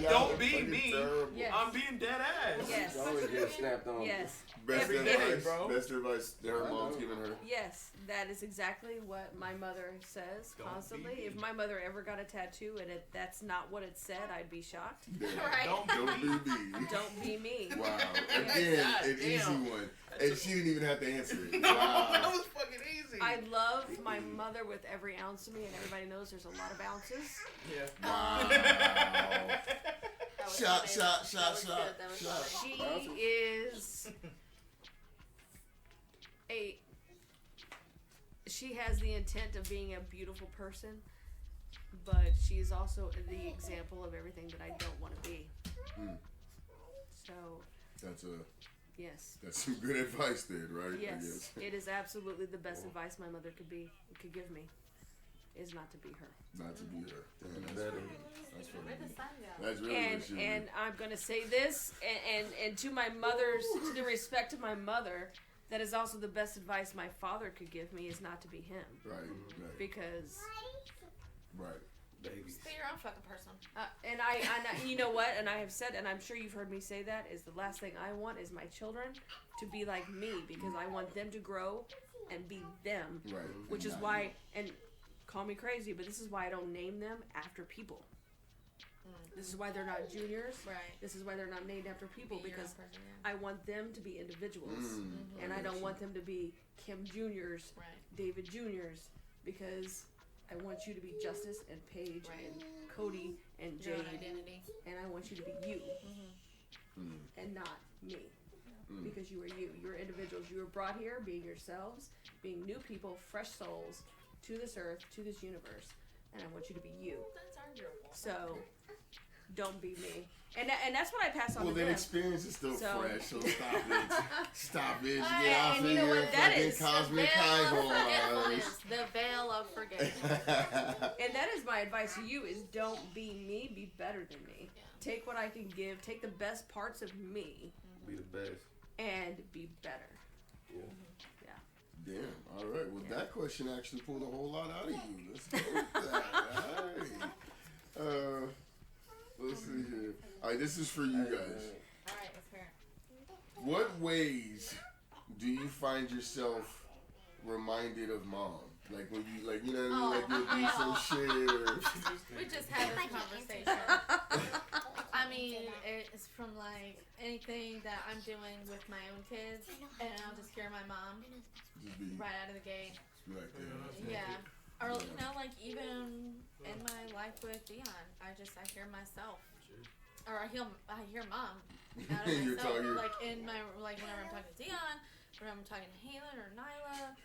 Don't be me. Yes. I'm being dead ass. Yes. Always get snapped on. Yes. Best Every advice. day, bro. Best advice that her mom's given her. Yes, that is exactly what my mother says Don't constantly. be If my mother ever got a tattoo and that's not what it said, I'd be shocked. Right. Don't be me. Don't be me. Wow. Again, God an easy damn. one. And she didn't even have to answer it. That Wow. was fucking easy. I love my mother with every ounce of me, and everybody knows there's a lot of ounces. Yeah. Wow. Shot. She is she has the intent of being a beautiful person, but she is also the example of everything that I don't want to be. Mm. So, That's yes. some good advice then, right? I Yes, guess. it is absolutely the best advice my mother could give me, is not to be her. Not to be her. Damn, that's Better. funny. That's funny. Where'd the sun go? That's really what she And I'm gonna say this, and to my mother's, to the respect of my mother, that is also the best advice my father could give me, is not to be him, Right. because Right. Babies. Be your own fucking person. And I, you know what? And I have said, and I'm sure you've heard me say that, is the last thing I want is my children to be like me, because I want them to grow and be them. Right. Which is why, and call me crazy, but this is why I don't name them after people. This is why they're not juniors. Right. This is why they're not named after people, Be your because own person, yeah. I want them to be individuals. And I don't want them to be Kim Juniors, Right. David Juniors, because I want you to be Justice and Paige Right. and Cody and Your Jade, own identity. and I want you to be you and not me, because you are you. You're individuals. You were brought here being yourselves, being new people, fresh souls to this earth, to this universe, and I want you to be you. That's arguable. So don't be me. And that's what I pass on Well, to that them. experience is still So- fresh, so stop it. Stop it. Get And off you of know your what? That fucking is the cosmic veil high of horse. forgetfulness. The veil of forgetfulness. And that is my advice to you: is don't be me. Be better than me. Yeah. Take what I can give. Take the best parts of me Be the best. and be better. Damn. All right. Well, that question actually pulled a whole lot out of you. Let's go with that. All right. Let's see here. All right. This is for you guys. Alright, let's hear it. What ways do you find yourself reminded of mom? Like when you, like, you know what I mean? Like you'll do some shit or... We just had this conversation. I mean, it's from like anything that I'm doing with my own kids, and I'll just hear my mom Just be right out of the gate. like, Yeah. Or, you know, like even in my life with Dion, I hear myself. Or I hear mom out of You're myself. talking- Like in my, like whenever I'm talking to Dion, whenever I'm talking to Halen or Nyla.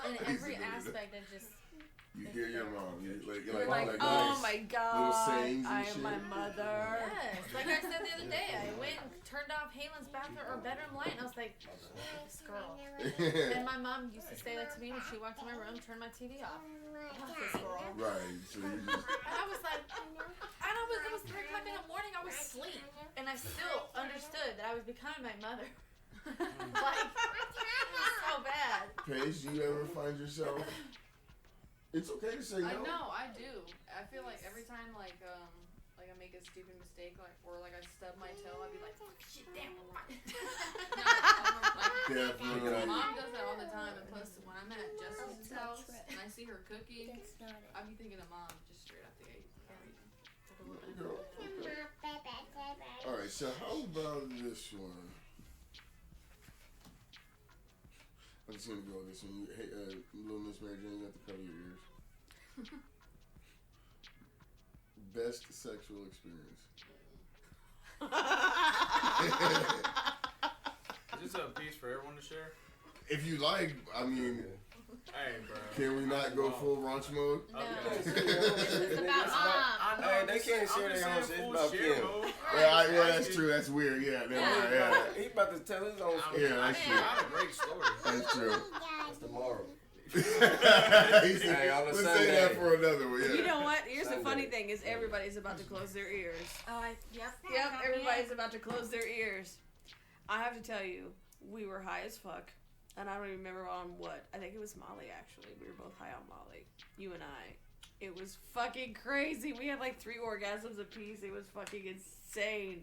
In every aspect, I just. you hear your mom. You, You're like, oh my God, sayings and I am shit. my mother. Yes, like I said the other day, I went and turned off Halen's bathroom or bedroom light, and I was like, this girl. And my mom used to say that to me when she walked in my room, turn my TV off. Love this girl. Right. So you just... And I was like, it was 3 o'clock in the morning, I was asleep, and I still understood that I was becoming my mother. Like, it was so bad. Paige, do you ever find yourself... It's okay to say no. I know, I do. I feel like every time, like I make a stupid mistake, like, or like I stub my toe, I'd be like, fuck, shit, damn, Definitely. Mom does that all the time, and plus when I'm at Justin's house and I see her cooking, I'd be thinking of mom just straight out the gate. Alright, so how about this one? I'm just gonna go with this one. Hey, little Miss Mary Jane, you got to cover your ears. Best sexual experience. Is this a piece for everyone to share? If you like, I mean, Hey, bro. can we not go full raunch mode? No, Okay. this is about mom. I know. Hey, they can't share their own shit. It's about Kim. Yeah, that's true. That's weird. Yeah, yeah. He about to tell his own story. Yeah, that's true. Not a great story. That's true. That's tomorrow. He said, Hey, on a let's say Sunday. that for another one. Yeah. You know what? Here's the funny Sunday. thing: is everybody's about to close their ears. Oh, yep. Yep, everybody's about to close their ears. I have to tell you, we were high as fuck, and I don't even remember on what. I think it was Molly, actually. We were both high on Molly, you and I. It was fucking crazy. We had like 3 orgasms apiece. It was fucking insane.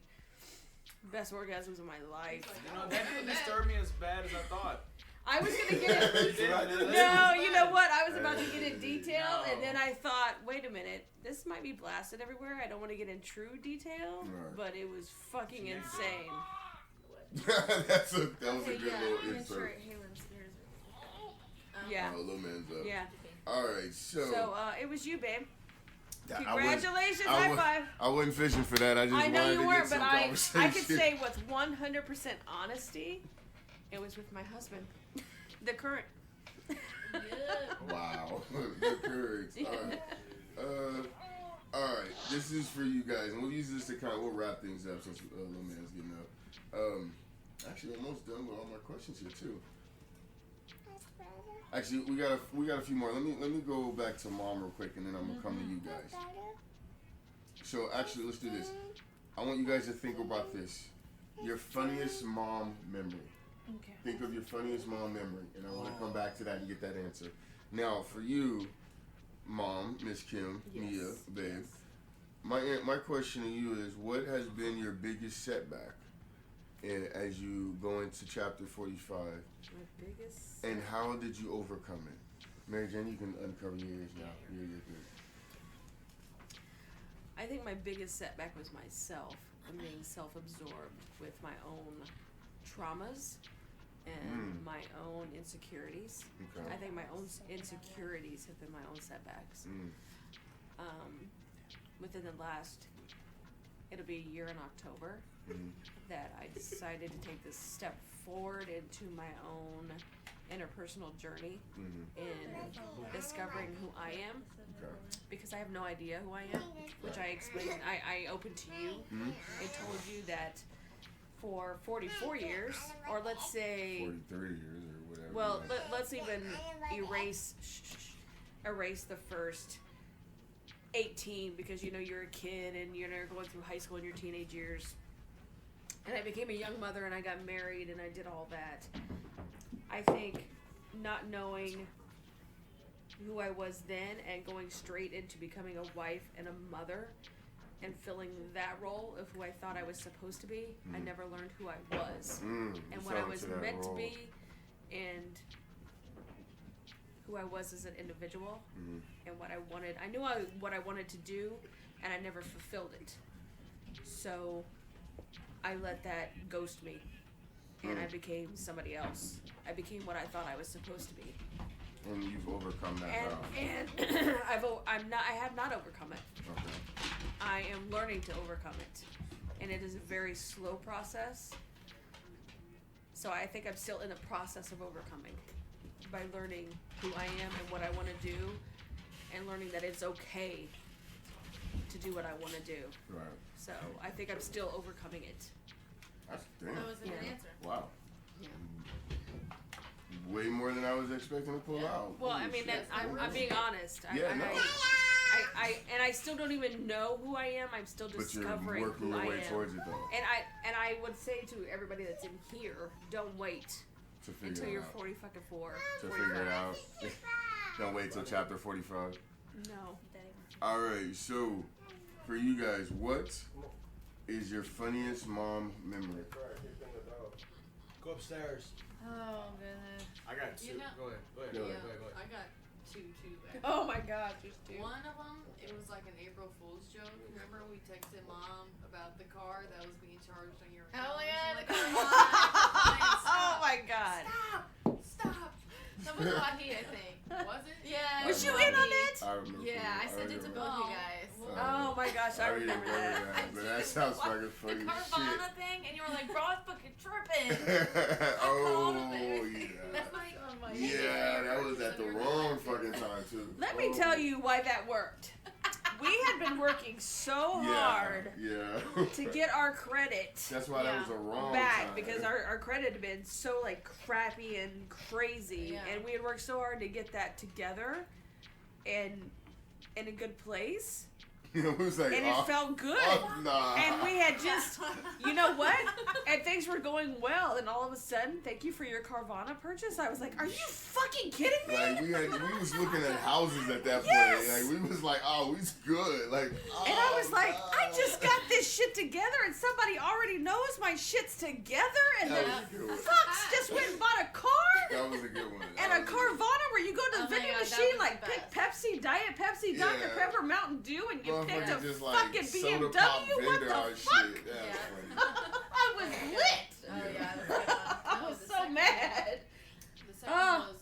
Best orgasms of my life. You know, that didn't disturb me as bad as I thought. I was gonna get it. No, No, you know what? I was about to get in detail, and then I thought, wait a minute, this might be blasted everywhere. I don't want to get in true detail, Right. but it was fucking insane. that was a good little I'm insert. sure Halen's ears are. Yeah, Oh, little man's up. yeah. All right, so. So it was you, babe. I Congratulations, I high wa- five. I wasn't fishing for that. I just I know wanted you to weren't, get some but I conversation. could say with 100% honesty, it was with my husband, the current. Wow. The courage. All right. This is for you guys, and we'll use this to we'll wrap things up since little man's getting up. Actually, I'm almost done with all my questions here too. Actually, we got a few more. Let me go back to mom real quick, and then I'm gonna come to you guys. So actually, let's do this. I want you guys to think about this. Your funniest mom memory. Okay. Think of your funniest mom memory, and I want to come back to that and get that answer. Now, for you, mom, Miss Kim, Yes. Mia, babe. Yes. My question to you is, what has been your biggest setback as you go into chapter 45, My biggest. and how did you overcome it? Mary Jane, you can uncover your ears now. You're good. I think my biggest setback was myself. I'm being self-absorbed with my own traumas and my own insecurities. Okay. I think my own insecurities have been my own setbacks. Within the last, it'll be a year in October, that I decided to take this step forward into my own interpersonal journey in discovering who I am. Okay. Because I have no idea who I am, which I explained, I opened to you and told you that for 44 years, or let's say, 43 years or whatever. well, let's even erase the first 18, because you know you're a kid and you're going through high school and your teenage years. And I became a young mother and I got married and I did all that. I think not knowing who I was then and going straight into becoming a wife and a mother and filling that role of who I thought I was supposed to be, I never learned who I was and what I was meant to be and who I was as an individual and what I wanted. I knew what I wanted to do and I never fulfilled it. So I let that ghost me and I became somebody else. I became what I thought I was supposed to be. And you've overcome that now. And I have not overcome it. Okay. I am learning to overcome it. And it is a very slow process. So I think I'm still in the process of overcoming by learning who I am and what I want to do and learning that it's okay to do what I want to do. Right. So I think I'm still overcoming it. That's damn. That was a good Yeah. answer. Wow. Yeah. Way more than I was expecting to pull out. Well, I Holy mean, shit. I'm being honest. Yeah, no. I still don't even know who I am. I'm still But you're discovering working who your I way am. towards it, though. And I would say to everybody that's in here, don't wait To figure until it you're out. 44. To 45. figure it out. Don't wait till chapter 45. No. Alright, so for you guys, what is your funniest mom memory? Go upstairs. Oh goodness. I got two. You know- Go ahead. Go Yeah, ahead. I got two back. Oh my gosh, there's two. One of them, it was like an April Fool's joke. Remember we texted mom about the car that was being charged on your account? Oh my She's god, like, the car Oh my god. Stop! That was Wahi, I think. Was it? Yeah. Was it you Wahi. in on it? I remember. Yeah, I sent it to both you guys. Oh my gosh, I remember that. But that sounds fucking funny The as Carvana thing, and you were like, bro, I was fucking tripping. shit. called him Oh, and- yeah. That's like, oh my Yeah, that was at the wrong fucking time, too. Let me tell you why that worked. We had been working so hard Yeah. to get our credit That's why that was a wrong back time. because our credit had been so like crappy and crazy, Yeah. and we had worked so hard to get that together and in a good place, It was like, and it felt good. nah. And we had just, you know what? And things were going well, and all of a sudden, thank you for your Carvana purchase. I was like, are you fucking kidding me? Like we was looking at houses at that Yes. point. Like we was like, oh, we's good. Like, And I was like, God. I just got this shit together, and somebody already knows my shit's together, and That the was a good one. fucks just went and bought a car That was a good one. and That a was good Carvana where you go to the Oh my vending God, that machine, was like the pick best. Pepsi, Diet Pepsi, Dr. Yeah. Pepper, Mountain Dew, and you picked a Motherfucker just like fucking soda BMW. pop What vendor the or fuck? shit. That was Yeah. funny. I was lit. Oh yeah, that was a good one. I was the so second mad. The second Ah. was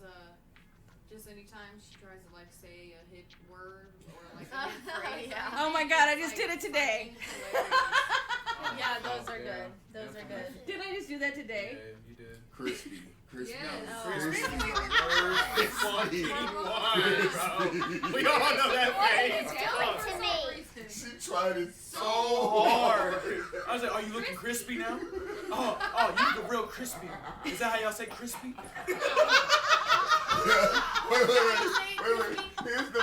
just anytime she tries to like say a hit word or like a hit phrase. Yeah. Oh my God, I just did it today. Yeah, those are Yeah. good. Those are good. Did I just do that today? Yeah, you did. Crispy. Crispy. Yes. Oh. Crispy. Crispy. Crispy. We all know that face. To me. She tried it so hard. hard. I was like, are you looking crispy now? Oh, you look real crispy. Is that how y'all say crispy? Wait.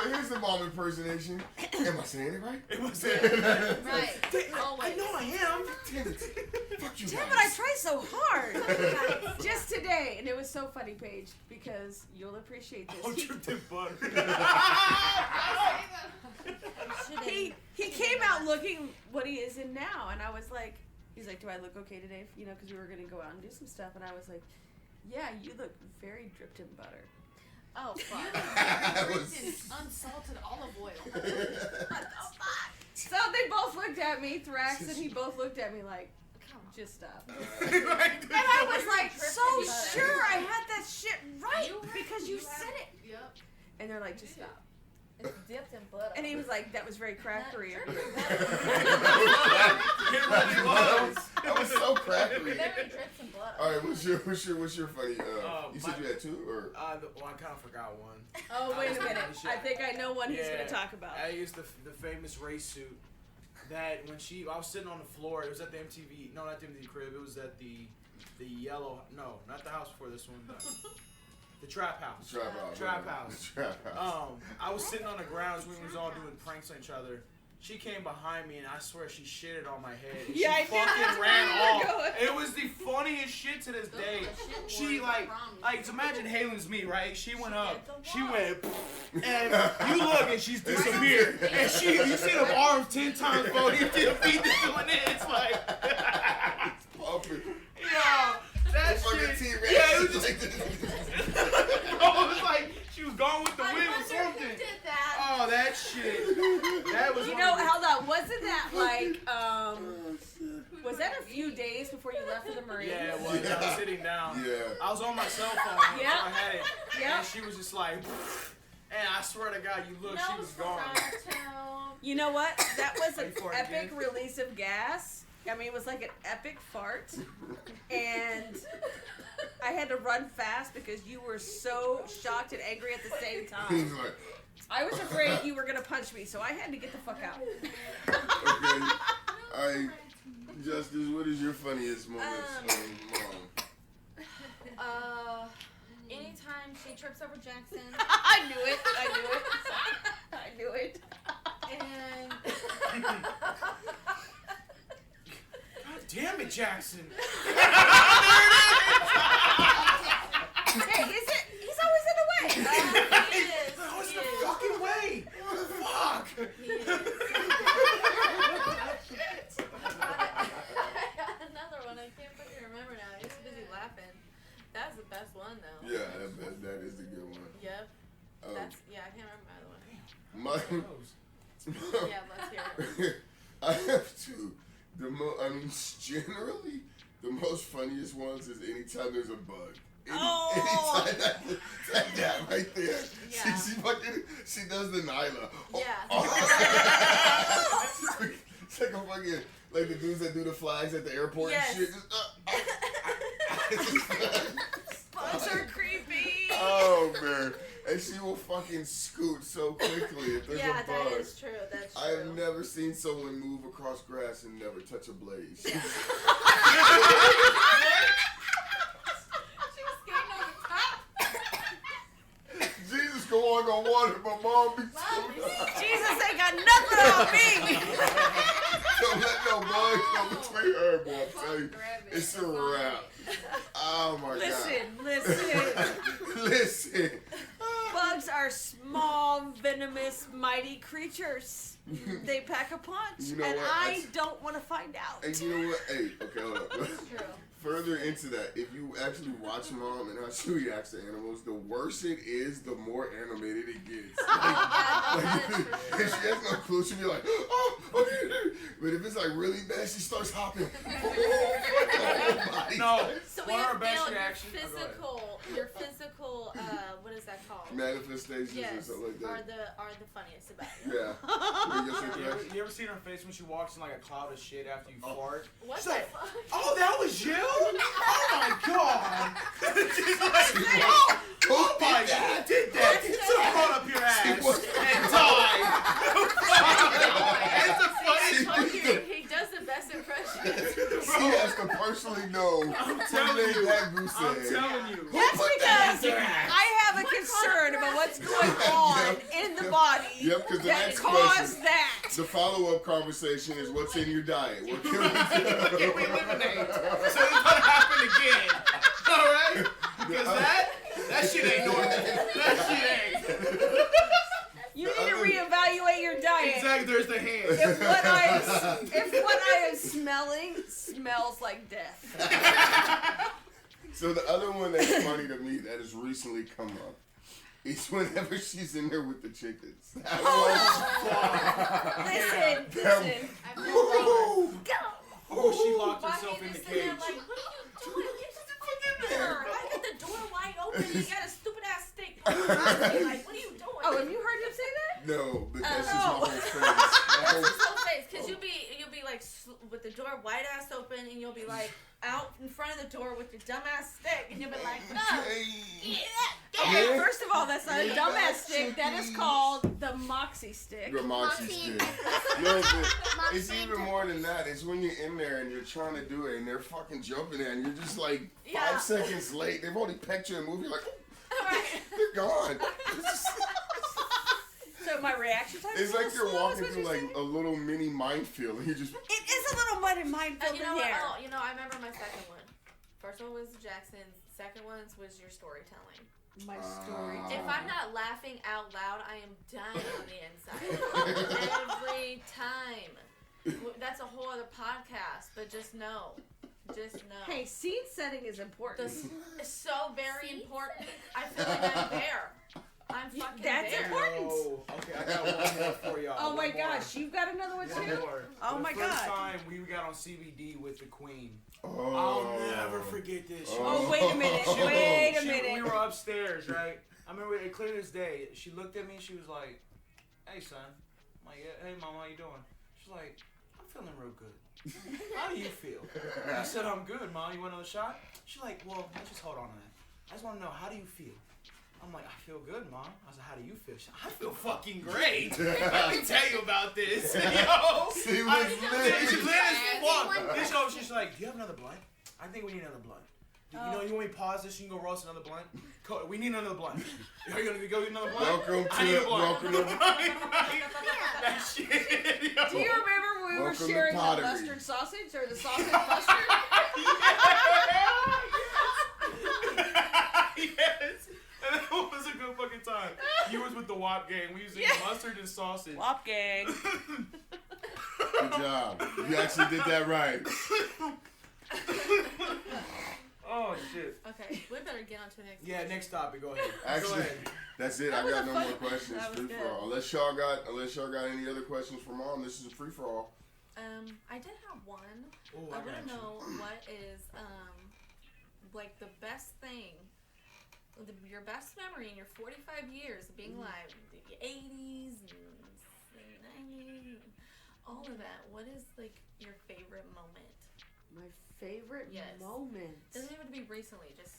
Here's the mom impersonation. Am I saying it right? It was it. Right. I know I am. Tendency. Fuck you Damn it, I guys. try so hard. Just today. And it was so funny, Paige, because you'll appreciate this. Oh, dripped in butter. He came out looking what he is in now, and I was like, he's like, do I look okay today? You know, because we were going to go out and do some stuff, and I was like, yeah, you look very dripped in butter. Oh, fuck. Dripped in unsalted olive oil. What the fuck? So they both looked at me, Thrax and he both looked at me like, Come on. just stop. And And I was like, Dripped so in butter. sure I had that shit right You had- because you had- said it. Yep. And they're like, just stop. It's dipped in butter. And he was like, that was very crackery. Not of you." It really was. That was so crackery. Very dripped in butter. All right, what's your funny? You said my- you had two, or Well, I kind of forgot one. Oh, wait a minute. Shit. I think I know one he's Yeah. going to talk about. I used the famous race suit that when I was sitting on the floor, it was at the MTV, no, not the MTV crib, it was at the yellow, no, not the house before this one, the Trap House. Trap House? Trap House. Trap House. I was sitting on the ground as we was all doing pranks on each other. She came behind me and I swear she shitted on my head. And Yeah, I she did. fucking That's ran where you were off. going. It was the funniest shit to this day. She like imagine Halen's me, right? She went up, she went, and you look and she's disappeared. And you see them arms 10 times, bro. You see the feet just doing it. It's like, Pumping. yo, that Fucking shit. T-Rex. Yeah, it was just, Like this. oh, it was like she was gone with the I wind or wonder who something. did that. Oh, that shit. That was You one know, of the- hold on. Wasn't that like, was that a few days before you left for the Marines? Yeah, it was. I was sitting down. Yeah. I was on my cell phone, so Yep. I had it. Yep. And she was just like, and I swear to God, you look, she was gone. You know what? That was an Ready for it epic again? release of gas. I mean, it was like an epic fart. And I had to run fast because you were so shocked and angry at the same He's time. like, I was afraid you were going to punch me, so I had to get the fuck out. okay. All right, Justice, what is your funniest moments Mom? Anytime she trips over Jackson I knew it. I knew it. and God damn it, Jackson. Hey, is it? He's always in the way. he is. I was in He the is. fucking way. Fuck. He is. Another one. I can't fucking remember now. He's busy laughing. That's the best one though. Yeah, that is a good one. Yep. Um, That's I can't remember my other one. Yeah, let's hear it. I have two. Generally, the most funniest ones is anytime there's a bug. Anytime that right there. Yeah. She does the Nyla. Yeah. It's like a fucking, like the dudes that do the flags at the airport Yes. and shit. Bugs are creepy. Oh man. And she will fucking scoot so quickly if there's Yeah, a bug. that is true. That's true. I have never seen someone move across grass and never touch a blaze. Yeah. She was skating over top. Jesus, go on water, but mom be so Jesus ain't got nothing on me. Don't let no bugs come between her, boy. I'm telling you. Grab it. It's a wrap. Oh my Listen. God. Listen. Bugs are small, venomous, mighty creatures. They pack a punch, You know and what? I don't want to find out. And you know what? Hey, okay, hold up. True. Further into that, if you actually watch Mom and how she reacts to animals, the worse it is, the more animated it gets. If she has no clue, she'll be like, oh, okay. But if it's like really bad, she starts hopping. No. So One we of our have best nailed reactions. your physical, what is that called? Manifestations or Yes, something like are that. the funniest about you. Yeah. You ever seen her face when she walks in like a cloud of shit after you fart? What She's the like, fuck? oh, that was you? Oh my God. She's like, Who oh my did that? God, did that? Get some run up your ass and die. That's the funniest. He does the best impression. She has to personally know who telling made you. that goose I'm egg. telling you. That's Put because that in her ass. I have a concern about what's going on in the body Yep, 'cause the that next caused question- that. The follow-up conversation is what's in your diet. What can we do? What can we eliminate? So it's gonna happen again. All right? Because that shit ain't normal. That shit ain't. You need to reevaluate your diet. Exactly. There's the hand. If what I am smelling smells like death. So the other one that's funny to me that has recently come up is whenever she's in there with the chickens. Listen. Woo! Oh, she locked Why herself he in the just sitting there cage. like, what are you doing? Get the fuck in there. I got the door wide open. You got a stupid ass stick. Like, what are you doing? Oh, have you heard him say that? No, but that's just my whole face. That's his whole face. Because you'll be like with the door wide ass open, and you'll be like out in front of the door with your dumbass stick, and you'll be like, no. Okay, first of all, that's not a dumbass stick. That is called the Moxie stick. Your Moxie stick. No, but it's even more than that. It's when you're in there and you're trying to do it and they're fucking jumping at and you're just like 5 seconds late. They've already pecked you and moved. You're like, they're gone. So my reaction time It's is like you're slow, walking is what through you're like saying? a little mini minefield and you just... It is a little minefield You in know there. what? Oh, I remember my second one. First one was Jackson's. Second one was your storytelling. My story. If I'm not laughing out loud, I am dying on the inside. Every time. That's a whole other podcast, but just know. Just know. Hey, scene setting is important. This is so very important. I feel like I'm there. I'm fucking That's there. important. Oh, okay, I got one more for y'all. Oh my One more. gosh, you've got another one One too? more. Oh The my first God. time we got on CBD with the Queen. Oh. I'll never forget this. Oh, wait a minute. She- Wait a we minute. were upstairs, right? I remember it clear as day. She looked at me and she was like, "Hey, son." I'm like, "Yeah, hey, mom, how you doing?" She's like, "I'm feeling real good. How do you feel?" I said, "I'm good, mom. You want another shot?" She's like, "Well, let's just hold on to that. I just want to know, how do you feel?" I'm like, "I feel good, mom." I said, "How do you feel?" She's like, "I feel fucking great. Let me tell you about this." Yo, She was lit. She's lit as fuck. She's like, "Do you have another blunt? I think we need another blunt. You know, you want me to pause this? You can go roast another blunt. We need another blunt. Are you gonna go get another blunt? Welcome I need a to blunt." welcome to Right. That shit. Yo. Do you remember when we were Welcome to sharing the pottery. mustard sausage or the sausage mustard? Yes. And that was a good fucking time. You was with the WAP gang. We used to eat mustard and sausage. Wop gang. Good job. You actually did that right. Oh shit. Okay, we better get on to the next Yeah, next topic. Go ahead. Go Actually, ahead. that's it. That I was got a no fun- more questions. that was Free good. for all. Unless y'all got any other questions for mom, this is a free for all. I did have one. Oh, I got want to you. know what is like the best thing, your best memory in your 45 years of being alive, the 80s and 90s, all of that. What is like your favorite moment? My favorite Yes. moment. Doesn't even have to be recently. Just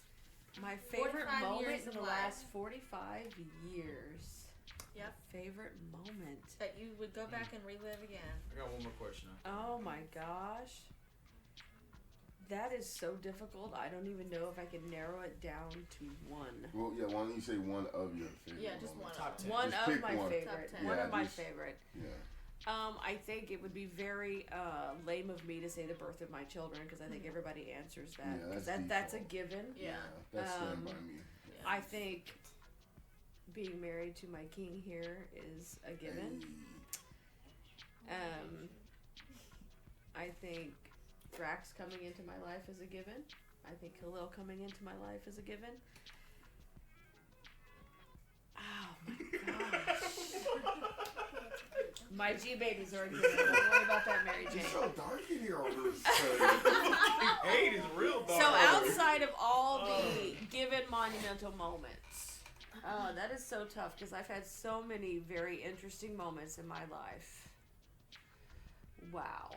My favorite 45 moment years in of the life. last 45 years. Yep. Favorite moment. that you would go back and relive again. I got one more question. Oh my gosh. That is so difficult. I don't even know if I can narrow it down to one. Well, yeah. Why don't you say one of your favorite? Yeah, just moments? one. Top 10. One Just of pick my one. favorite. Top 10. One Yeah, of my just- favorite. Yeah. I think it would be very lame of me to say the birth of my children because I think everybody answers that. Yeah, 'Cause that's that's a default. given. Yeah. That's stand by me. Yeah. I think being married to my king here is a given. I think Drax coming into my life is a given. I think Khalil coming into my life is a given. Oh my gosh. My G babies are a given. Don't worry about that, Mary Jane. It's so dark in here all of a Hate is real dark. So outside of all the given monumental moments, that is so tough because I've had so many very interesting moments in my life. Wow.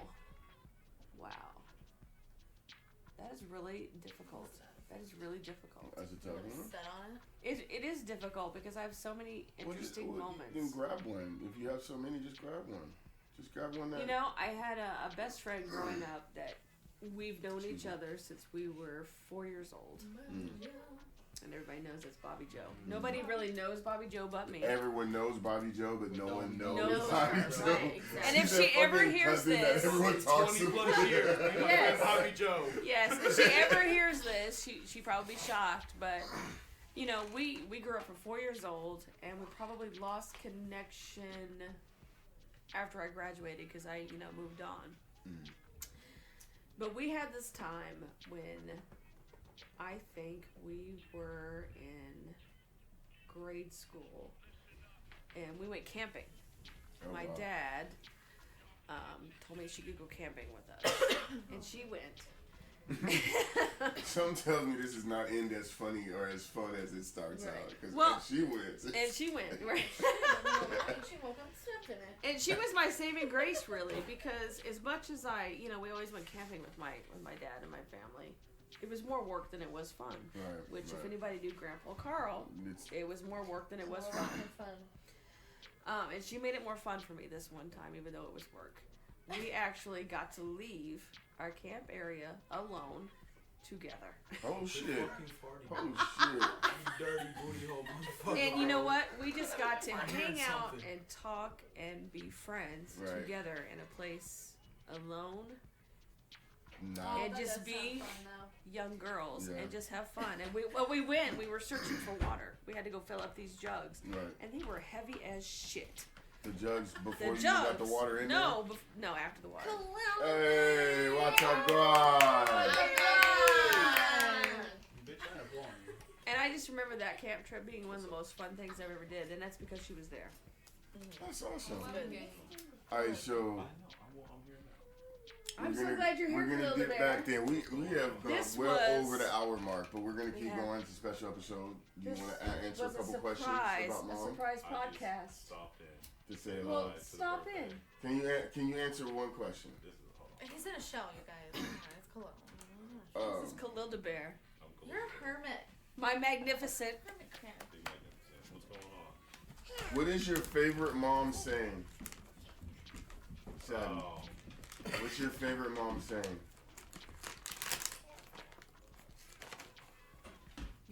That is really difficult. That is really difficult. That's a tough one. Set on it. It is difficult because I have so many interesting moments. Then grab one. If you have so many, just grab one. Just grab one. You know, I had a best friend growing up that we've known each other since we were 4 years old. and everybody knows that's Bobby Joe. Nobody really knows Bobby Joe but me. Everyone knows Bobby Joe, but no one knows knows Bobby her, Joe. right, exactly. And if She's she that ever fucking hears cousin that this, everyone talks 20 to. plus years. Yes. Bobby Joe. Yes, if she ever hears this, she probably be shocked, but you know, we grew up from 4 years old, and we probably lost connection after I graduated because I, moved on. Mm. But we had this time when I think we were in grade school, and we went camping. Oh, My wow. dad told me she could go camping with us, and she went. Something tells me this is not end as funny or as fun as it starts out. Because Well, she wins. And she went, right? She woke up stepping it. And she was my saving grace, really, because as much as we always went camping with my dad and my family, it was more work than it was fun. Right, Which, right. if anybody knew Grandpa Carl, it was more work than it was fun. And she made it more fun for me this one time, even though it was work. We actually got to leave our camp area alone together. Oh shit. Fucking farty. Oh shit. You dirty booty hole motherfucker. And you know what? We just got to I'm hang hearing out something. and talk and be friends Right. together in a place alone Nah. and that just does be sound fun, though. young girls Yeah. and just have fun. And we were searching for water. We had to go fill up these jugs. Right. And they were heavy as shit. The jugs The before you jugs. got the water in no, no, after the water. there? Hey, watch out, God. Bitch, I have one. And I just remember that camp trip being one of the most fun things I've ever did, and that's because she was there. That's awesome. Okay. Alright, so I'm so glad you're here, we're gonna Khalil dip the back Bear. there. We have gone This well was- over the hour mark, but we're gonna keep Yeah. going. It's a special episode. You This want to answer a was couple a questions surprise, about mom? surprise podcast. Stopped in. To say hello. Well, stop in. Can you answer one question? This is hard. He's in a shell, you guys. It's cool. This is Khalil the Bear, I'm cool. You're a hermit. my magnificent. Hermit crab. Big magnificent. What's going on? What is your favorite mom saying? Sadie, Oh, what's your favorite mom saying?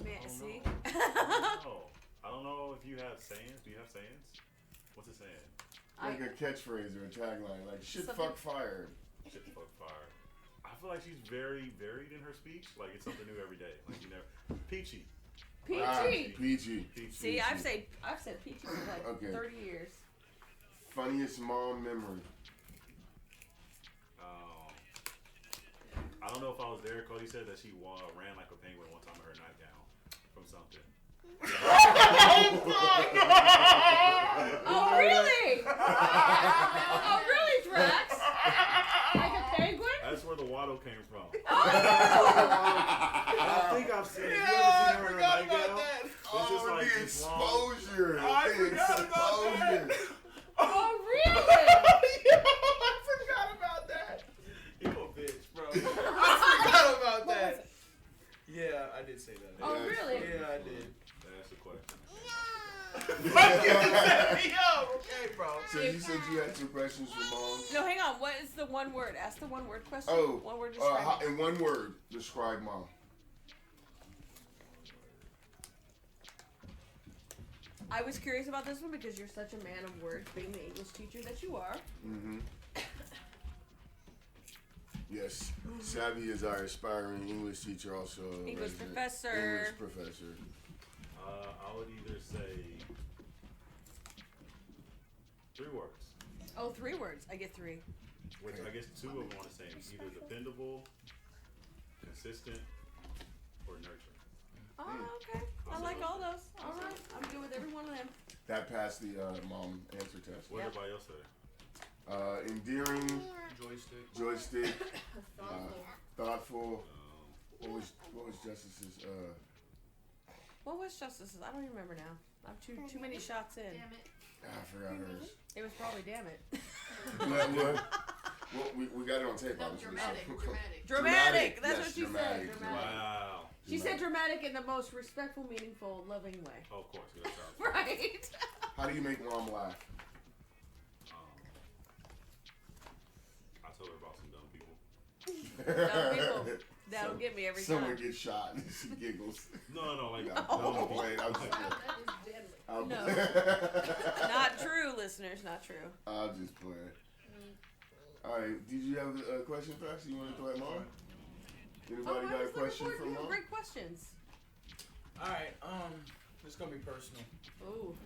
Man, see? I don't know if you have sayings. Do you have sayings? What's it saying? Like a catchphrase or a tagline, like shit, Something- fuck, fire. Shit, fuck, fire. I feel like she's very varied in her speech. Like it's something new every day. Like you never. Peachy. Ah, Peachy. PG. Peachy. See, I've said peachy for like Okay. 30 years. Funniest mom memory. I don't know if I was there. Cody said that she ran like a penguin one time in her nightgown from something. Oh, really? Oh, really, Drax? Like a penguin? That's where the waddle came from. Oh! I think I've seen it. You ever seen her in her nightgown? It's just like the this long. exposure. I The forgot about that. exposure. Oh, really? I forgot about that. You a bitch, bro. I forgot about that. Yeah, I did say that. Oh, really? Yeah, I did. That's the question. Yo, okay, bro. So you said you had some questions for mom. No, hang on. What is the one word? Ask the one word question. Oh, One word describe. in one word, describe mom. I was curious about this one because you're such a man of words, being the English teacher that you are. Mm-hmm. Yes, Savvy is our aspiring English teacher, also a English resident professor. English professor. I would either say 3 words, Oh, 3 words. I get 3. which I guess 2 of them are the same. Either dependable, consistent, or nurturing. Oh, okay. I like all those. All right. I'm good with every one of them. That passed the mom answer test. What Yep. did everybody else say? Endearing, joystick, thoughtful. What was Justice's? What was Justice's? I don't even remember now. I'm too many shots in. Damn it. I forgot hers. It was probably damn it. Well, we got it on tape, No, obviously. dramatic. so- Dramatic. Dramatic. That's Yes, what she dramatic. said. Dramatic. Wow. She said dramatic in the most respectful, meaningful, loving way. Oh, of course. Yeah, that's how Right. How do you make mom laugh? I told her about some dumb people. Dumb people. That'll get me every Someone time. gets shot and she giggles. No, like No, no. wait, I'm just Wow, that is deadly. I'm No. Not true, listeners. Not true. I'm just playing. All right, did you have a question for us? You want to throw at Mom? Anybody got a question for Mom? Great questions. All right, this is gonna be personal. Ooh.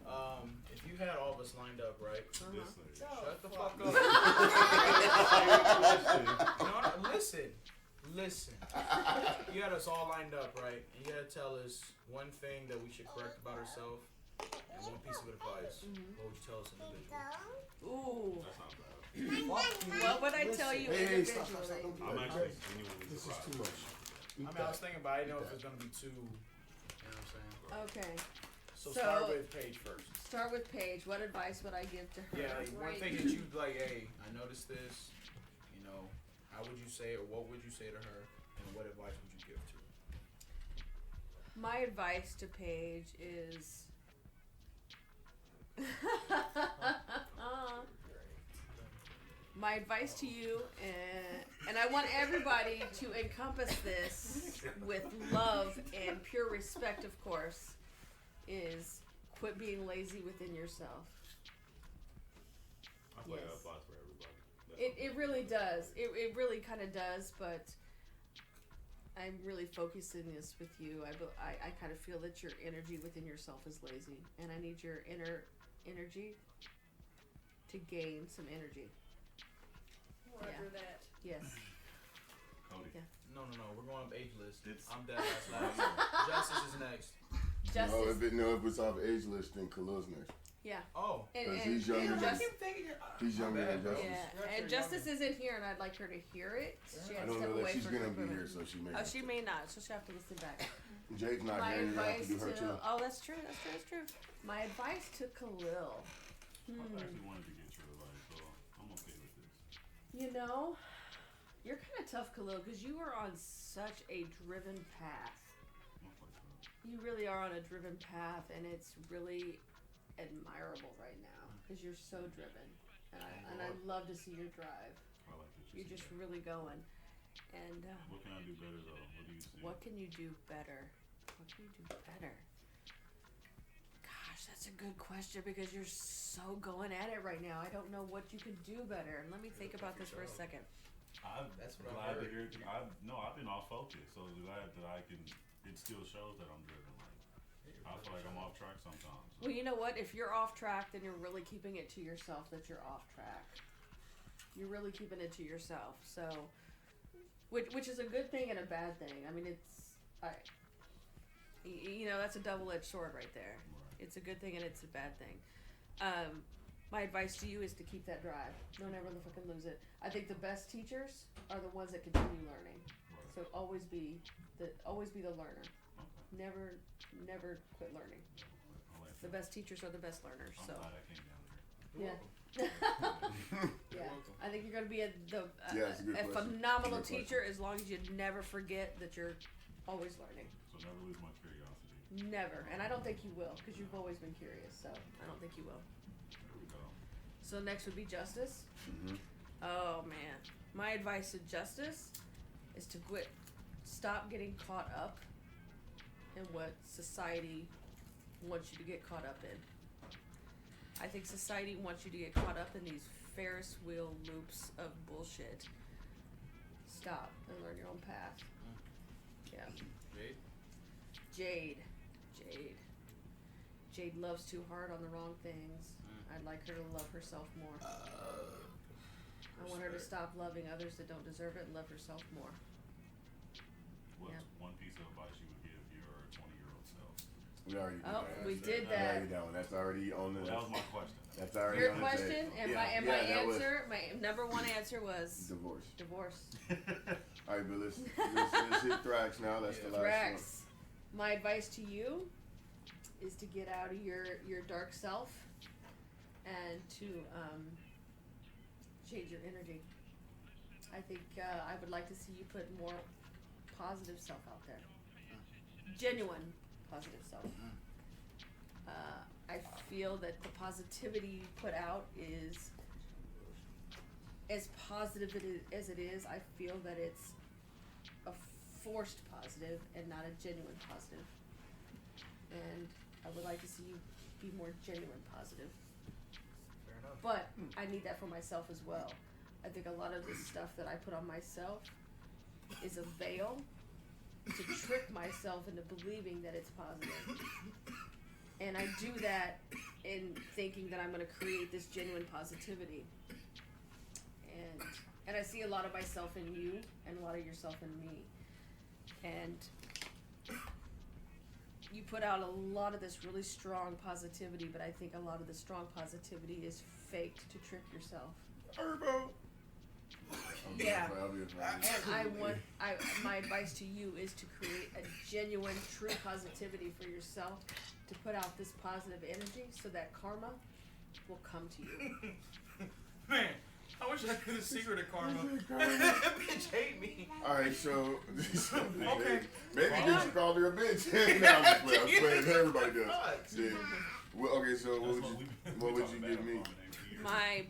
If you had all of us lined up, right? This lady. Shut the fuck up. No, listen. You had us all lined up, right? And you had to tell us one thing that we should correct about ourselves and one piece of advice. What would you tell us individually? Ooh. That's not bad. What would I tell you Hey, stop, individually? don't do I'm that. actually genuinely This is surprised. too much. I mean, I was thinking about it. I didn't know if it was going to be too, you know what I'm saying? Okay. So So- start with Paige first. Start with Paige. What advice would I give to her? Yeah, like one thing that you'd like, hey, I noticed this, you know, how would you say it, or what would you say to her, and what advice would you give to her? My advice to Paige is my advice to you, and I want everybody to encompass this with love and pure respect, of course, is quit being lazy within yourself. I feel like Yes. that applies for everybody. It really does. It really kind of does, but I'm really focusing this with you. I kind of feel that your energy within yourself is lazy, and I need your inner energy to gain some energy. Roger that. Yes. Cody. Yeah. No, we're going up age list. It's- I'm dead last. Justice is next. Justice. No, if it's off age list, then Khalil's next. Yeah. Oh. And, 'Cause he's younger than- Justice, He's younger than Justice. yeah. And Justice isn't here, and I'd like her to hear it. She had I to don't step know that away she's for gonna her be equipment. here, so she may. Oh, she may not, so she'll have to listen back. Jake's not My here. You're gonna have advice to do her too. oh, that's true. My advice to Khalil. I've actually wanted to get your advice, so I'm okay with this. You know, you're kind of tough, Khalil, because you are on such a driven path. I'm fucked up. You really are on a driven path, and it's really admirable right now because you're so driven, and I love to see your drive. I like that You're you just said that. really going. And What can I do better though? What do you see? what can you do better? What can you do better? Gosh, that's a good question because you're so going at it right now. I don't know what you can do better. And let me think about this for a second. I'm That's what glad I've to heard. hear. I've been off focus, so glad that I can. It still shows that I'm driven. Like I feel like I'm off track sometimes. Well, you know what? If you're off track, then you're really keeping it to yourself that you're off track. You're really keeping it to yourself. So, which is a good thing and a bad thing. I mean, that's a double-edged sword right there. Right. It's a good thing and it's a bad thing. My advice to you is to keep that drive. Don't ever fucking lose it. I think the best teachers are the ones that continue learning. Right. So always be the learner. Okay. Never quit learning. I like The that. best teachers are the best learners. I'm So glad I came down here. yeah. Yeah, welcome. I think you're going to be Yeah, it's a good a question. phenomenal Good teacher as long as you never forget that you're always learning. So never lose my curiosity. Never, and I don't think you will because you've always been curious. So I don't think you will. There we go. So next would be Justice. Mhm. Oh man, my advice to Justice is to stop getting caught up in what society wants you to get caught up in. I think society wants you to get caught up in these Ferris wheel loops of bullshit. Stop and learn your own path. Yeah. Jade? Jade loves too hard on the wrong things. I'd like her to love herself more. I want her to stop loving others that don't deserve it and love herself more. What's Yeah. one piece of advice you would give your 20-year-old self? We already did Oh, that. we did We that. already done one. That's already on the. Well, that was my question. That's already Your on question the table. and Yeah, my that was answer, my number one answer was divorce. divorce. All right, but let's hit Thrax now. That's the last Rex, my advice to you is to get out of your dark self and to change your energy. I think I would like to see you put more positive self out there. Genuine positive self. I feel that the positivity you put out is as positive as it is. I feel that it's a forced positive and not a genuine positive. And I would like to see you be more genuine positive. Fair enough. But I need that for myself as well. I think a lot of the stuff that I put on myself is a veil to trick myself into believing that it's positive. And I do that in thinking that I'm going to create this genuine positivity. And I see a lot of myself in you and a lot of yourself in me. And you put out a lot of this really strong positivity, but I think a lot of the strong positivity is faked to trick yourself. Turbo. Yeah. And my advice to you is to create a genuine, true positivity for yourself, to put out this positive energy so that karma will come to you. Man, I wish I knew the secret of karma. That bitch hate me. Alright, so Okay. maybe you should call her a bitch. No, I'm just playing. Everybody does. Yeah. Well, okay, so what would you give me? My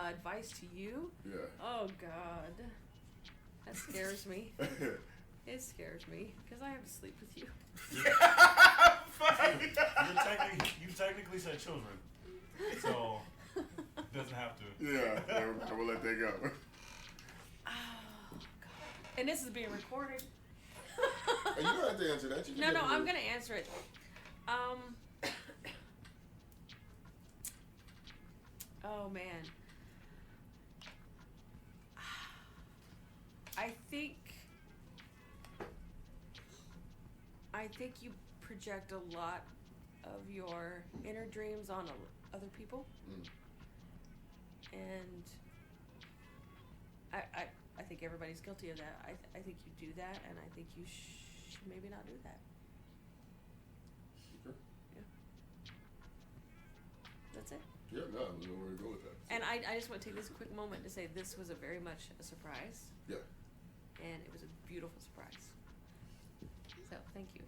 advice to you? Yeah. Oh God, that scares me. It scares me because I have to sleep with you. You technically said children, so it doesn't have to. Yeah, I will let that go. Oh God. And this is being recorded. Hey, you don't have to answer that. You can No, give me I'm a- gonna answer it. Oh man. I think you project a lot of your inner dreams on other people. And I think everybody's guilty of that. I think you do that, and I think you should maybe not do that. Okay. Yeah. That's it. Yeah, no, I don't know where to go with that. And I just want to take this quick moment to say this was a very much a surprise. Yeah. And it was a beautiful surprise. So, thank you.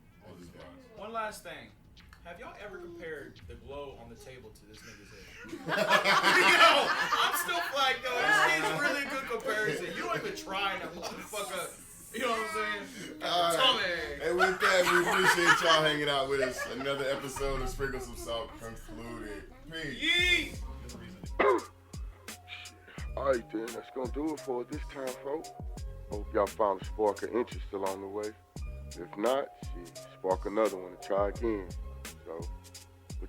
One last thing. Have y'all ever compared the glow on the table to this nigga's head? Yo, I'm still flagged though. This is really good comparison. You don't even try that motherfucker. You know what I'm saying? Tommy. And with that, we appreciate y'all hanging out with us. Another episode of Sprinkle Some Salt concluded. Peace. Yeet. Alright then, that's gonna do it for this time, folks. Hope y'all found a spark of interest along the way. If not, spark another one and try again. So,